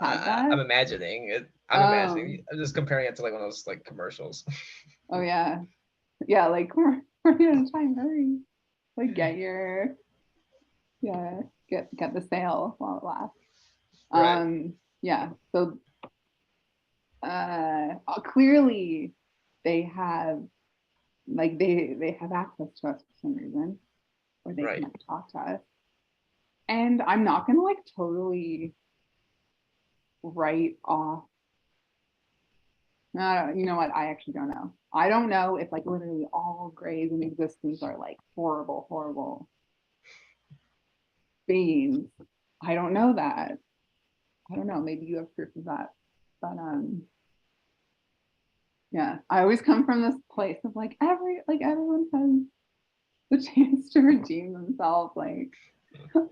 had I'm that. imagining it. I'm Oh, imagining. I'm just comparing it to like one of those like commercials. oh yeah. Yeah, like we're gonna try and hurry. Like get your yeah, get the sale while it lasts. Right. Yeah. So clearly they have like they have access to us for some reason, or they can Right. like talk to us. And I'm not gonna like totally write off. No, you know what? I actually don't know. I don't know if like literally all grays in existence are like horrible, horrible beings. I don't know that. I don't know. Maybe you have proof of that. But yeah, I always come from this place of like everyone has the chance to redeem themselves. Like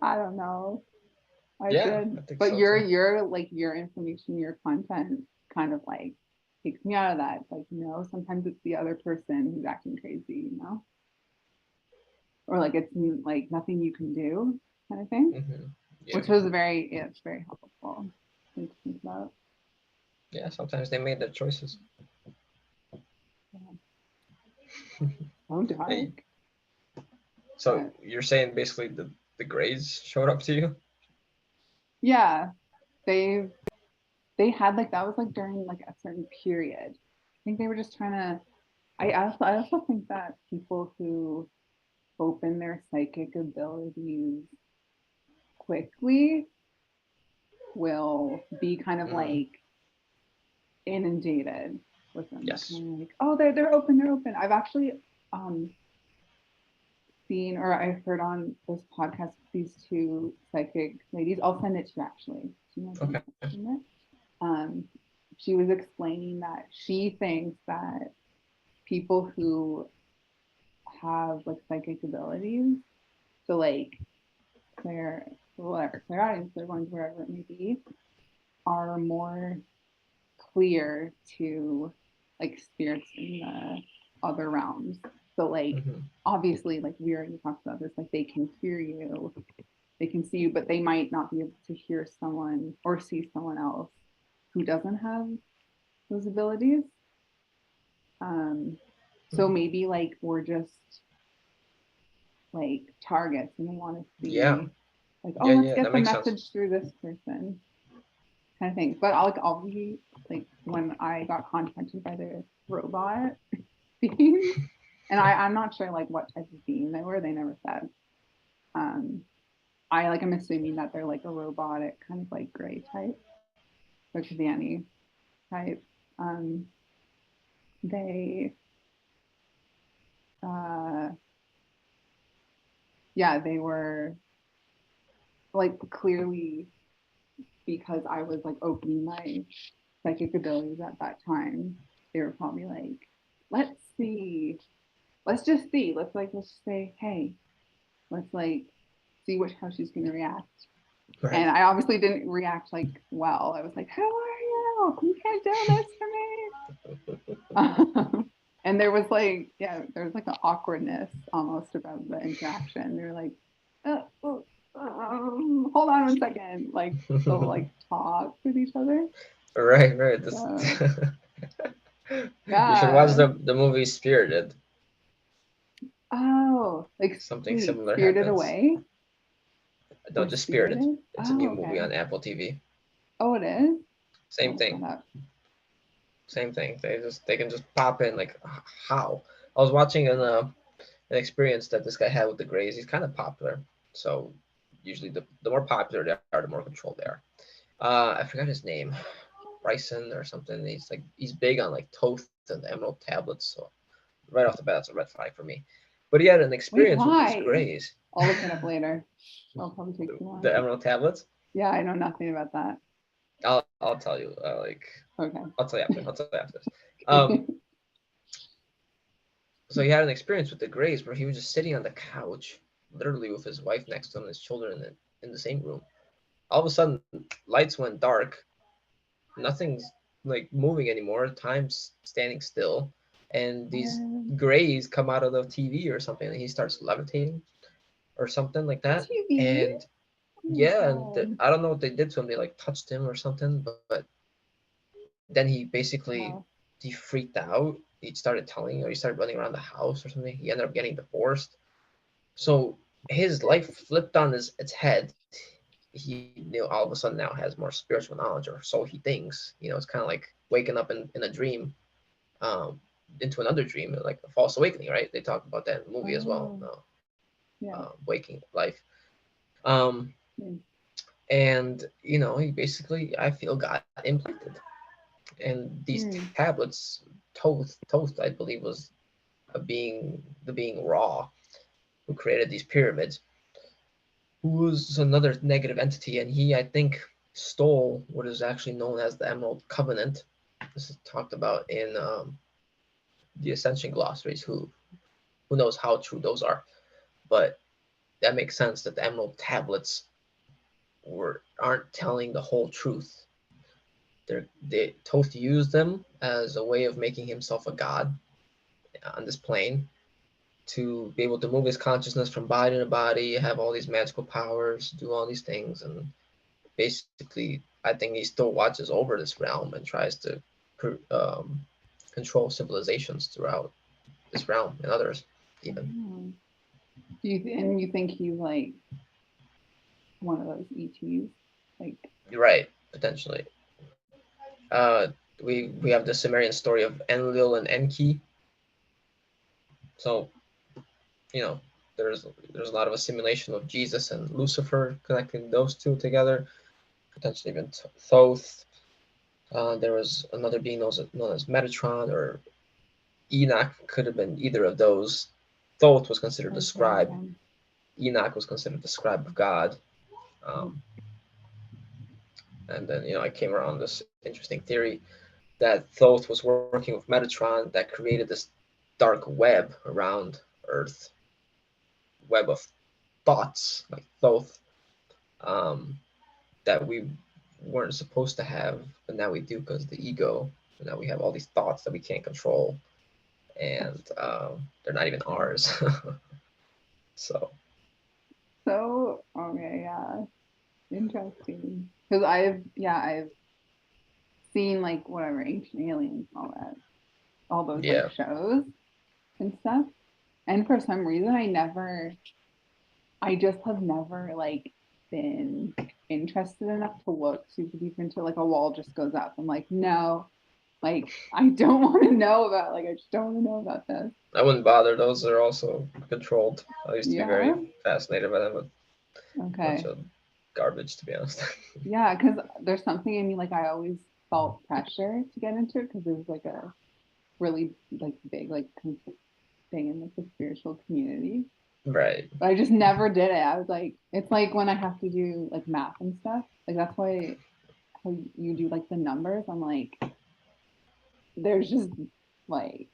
I don't know. I Yeah, did, I think but so too. your like your information, your content kind of like takes me out of that. Like, sometimes it's the other person who's acting crazy, or like it's like nothing you can do kind of thing, Yeah. which was yeah, it's very helpful to think about. Yeah, sometimes they made their choices. Yeah. So Hey, dark, so but you're saying basically the Greys showed up to you? yeah, they they had like that was like during like a certain period. I think they were just trying to. I also think that people who open their psychic abilities quickly will be kind of Mm, like inundated with them. Like, yes. kind of like, oh, they're open, they're open. I've actually um seen, or I heard on this podcast, these two psychic ladies. I'll send it to you actually. So you might be Okay. interested in it. Um, she was explaining that she thinks that people who have like psychic abilities, so like Claire, whatever, clairaudience, they're going wherever it may be, are more clear to like spirits in the other realms. So like Hmm. obviously like we already talked about this, like they can hear you, they can see you, but they might not be able to hear someone or see someone else who doesn't have those abilities. So maybe like we're just like targets and they want to Yeah. see like, oh, Yeah. let's Yeah. That get the makes sense. message through this person kind of thing. But I'll be like when I got contacted by the robot beings, and I'm not sure like what type of being they were. They never said. Um, I'm assuming that they're like a robotic kind of like gray type. There could be any type. Um, they uh, yeah, they were like clearly because I was like opening my psychic abilities at that time. They were probably like, let's see, let's just see, let's just say, hey, let's like see how she's gonna react. Right. And I obviously didn't react like well. I was like, how are you? You can't do this for me. And there was like, yeah, there was like an awkwardness almost about the interaction. They were like, hold on 1 second. Like they'll like talk with each other. Right. Right. This. So You should watch yeah. the movie Spirited. Oh, like Something wait, similar Spirited happens. Away No, or just Spirited. Spirited? It's a new Oh, movie okay. on Apple TV. Oh, it is. I'll Same look thing. that up. Same thing. They can just pop in like how. I was watching an experience that this guy had with the Greys. He's kind of popular, so usually the more popular they are, the more controlled they are. I forgot his name, Bryson or something. He's big on like Toth and Emerald tablets. So right off the bat, that's a red flag for me. But he had an Wait, experience with these why? Greys, I'll look it up later. It'll probably take too the long. Emerald tablets. Yeah, I know nothing about that. I'll tell you. Okay. I'll tell you after. I'll tell you after this. Um, so he had an experience with the Greys where he was just sitting on the couch, literally with his wife next to him and his children in the same room. All of a sudden, lights went dark. Nothing's like moving anymore. Time's standing still, and these Greys come out of the TV or something, and he starts levitating or something like that. TV? And Oh my yeah, and God. I don't know what they did to him. They like touched him or something, but then he basically Wow. he freaked out he started telling, or he started running around the house or something. He ended up getting divorced. So his life flipped on its head. He all of a sudden now has more spiritual knowledge, or so he thinks. It's kind of like waking up in a dream, um, into another dream, like a false awakening, right? They talk about that in the movie as well. Oh, yeah. Waking life. Um, Mm. and he basically, I feel, got implanted. And these Mm. tablets, Toth, I believe, was the being Ra, who created these pyramids, who was another negative entity, and he, I think, stole what is actually known as the Emerald Covenant. This is talked about in the Ascension glossaries. Who knows how true those are? But that makes sense that the Emerald tablets aren't telling the whole truth. Toth used them as a way of making himself a god on this plane, to be able to move his consciousness from body to body, have all these magical powers, do all these things, and basically, I think he still watches over this realm and tries to um, control civilizations throughout this realm and others, even. Oh. And you think he's like one of those ETs? Like, You're right, potentially. Uh, we have the Sumerian story of Enlil and Enki. So you know there's a lot of assimilation of Jesus and Lucifer, connecting those two together. Potentially even Thoth. There was another being known as Metatron, or Enoch. Could have been either of those. Thoth was considered the okay, scribe. okay. Enoch was considered the scribe of God. Mm. Um, and then I came around this interesting theory that Thoth was working with Metatron, that created this dark web around Earth, web of thoughts like Thoth, um, that we weren't supposed to have, but now we do because of the ego. And now we have all these thoughts that we can't control, and they're not even ours. So So, okay, yeah, interesting. Because I've seen like whatever Ancient Aliens, all those like yeah, shows and stuff. And for some reason, I just have never like been interested enough to look super deep into like a wall just goes up. I'm like, no, like I don't want to know about like I just don't want to know about this. I wouldn't bother. Those are also controlled. I used to be Yeah. very fascinated by them, but a bunch Okay. of garbage, to be honest. Yeah, because there's something in me like I always felt pressure to get into it because it was like a really like big like thing in like the spiritual community. Right. But I just never did it. I was like, it's like when I have to do like math and stuff. Like that's why how you do like the numbers. I'm like, there's just like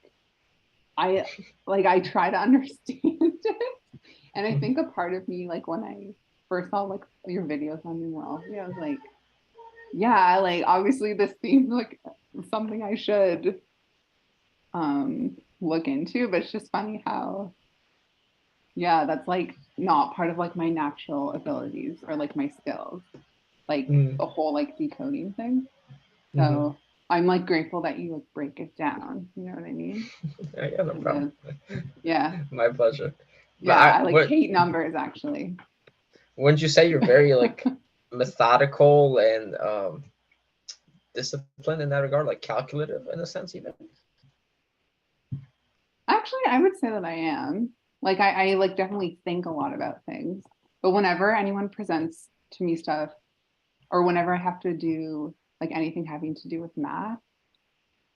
I I try to understand it. And I think a part of me, like when I first saw like your videos on numerology, I was like, yeah, like obviously this seems like something I should look into, but it's just funny how yeah, that's like not part of like my natural abilities or like my skills, like Mm-hmm. the whole like decoding thing. So I'm like grateful that you like break it down. You know what I mean? Yeah, yeah, no problem. Yeah. My pleasure. But Yeah. I like hate numbers actually. wouldn't you say you're very like methodical and disciplined in that regard, like calculative in a sense, even? Actually, I would say that I am. Like I like definitely think a lot about things. But whenever anyone presents to me stuff or whenever I have to do like anything having to do with math,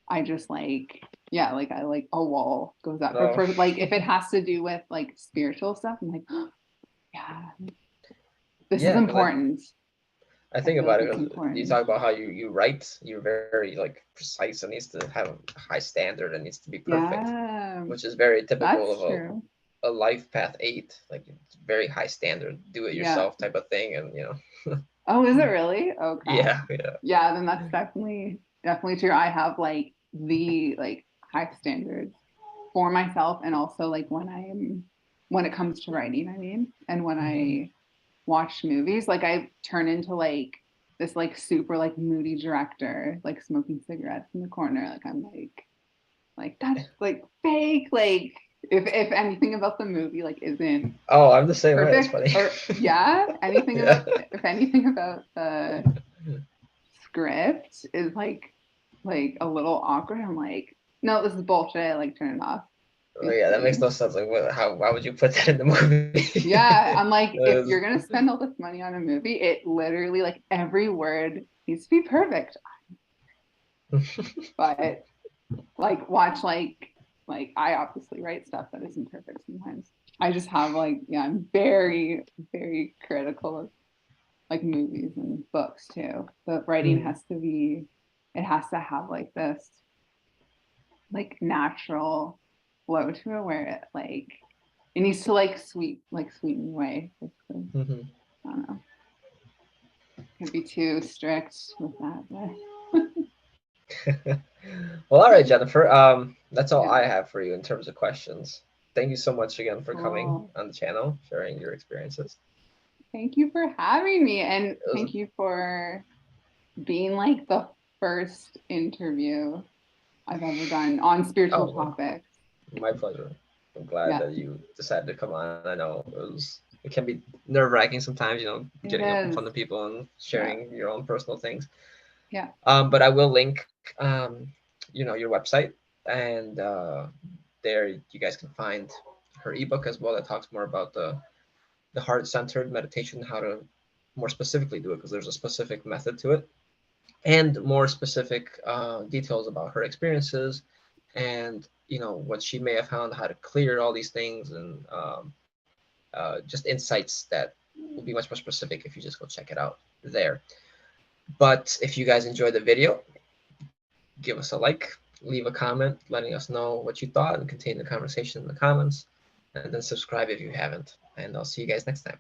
I just like yeah, like I like a wall goes up. But No. for like if it has to do with like spiritual stuff, I'm like, oh, yeah, this is Yeah, because important. I I think feel like about it it's because you important. talk about how you write. You're very like precise, and needs to have a high standard and needs to be perfect, Yeah, which is very typical that's of true. a life path 8. Like it's very high standard, do it Yeah. yourself type of thing, and Oh, is it really? Okay. yeah, yeah. Yeah, then that's definitely true. I have like the like high standards for myself and also like when it comes to writing, I mean, and when Hmm. I watch movies, like I turn into like this like super like moody director, like smoking cigarettes in the corner. Like I'm like that's like fake. Like if anything about the movie like isn't Oh, I'm the same way. That's perfect funny. or yeah, anything Yeah. about if anything about the script is like a little awkward, I'm like, no, this is bullshit. Like turn it off Oh yeah, that makes instantly. no sense. Like, what? How? Why would you put that in the movie? Yeah, I'm like, if That you're gonna spend all this money on a movie, it literally like every word needs to be perfect. is- But like watch like I obviously write stuff that isn't perfect sometimes. I just have like yeah, I'm very, very critical of like movies and books too. The writing Mhm. has to be it has to have like this like natural flow to it where it like it needs to like sweeten away, basically. Mhm. I don't know. Can't be too strict with that, but Well, all right, Jennifer. That's all yeah. I have for you in terms of questions. Thank you so much again for coming Cool. on the channel, sharing your experiences. Thank you for having me and It was thank you for being like the first interview I've ever done on spiritual oh, topics. my pleasure. I'm glad Yeah, that you decided to come on. I know it can be nerve-wracking sometimes, it getting up in is. front of people and Yeah, sharing your own personal things. yeah. But I will link, your website, and there you guys can find her ebook as well that talks more about the heart-centered meditation, how to more specifically do it, because there's a specific method to it, and more specific details about her experiences, and what she may have found, how to clear all these things, and just insights that will be much more specific if you just go check it out there. But if you guys enjoyed the video, give us a like, leave a comment letting us know what you thought, and continue the conversation in the comments, and then subscribe if you haven't. And I'll see you guys next time.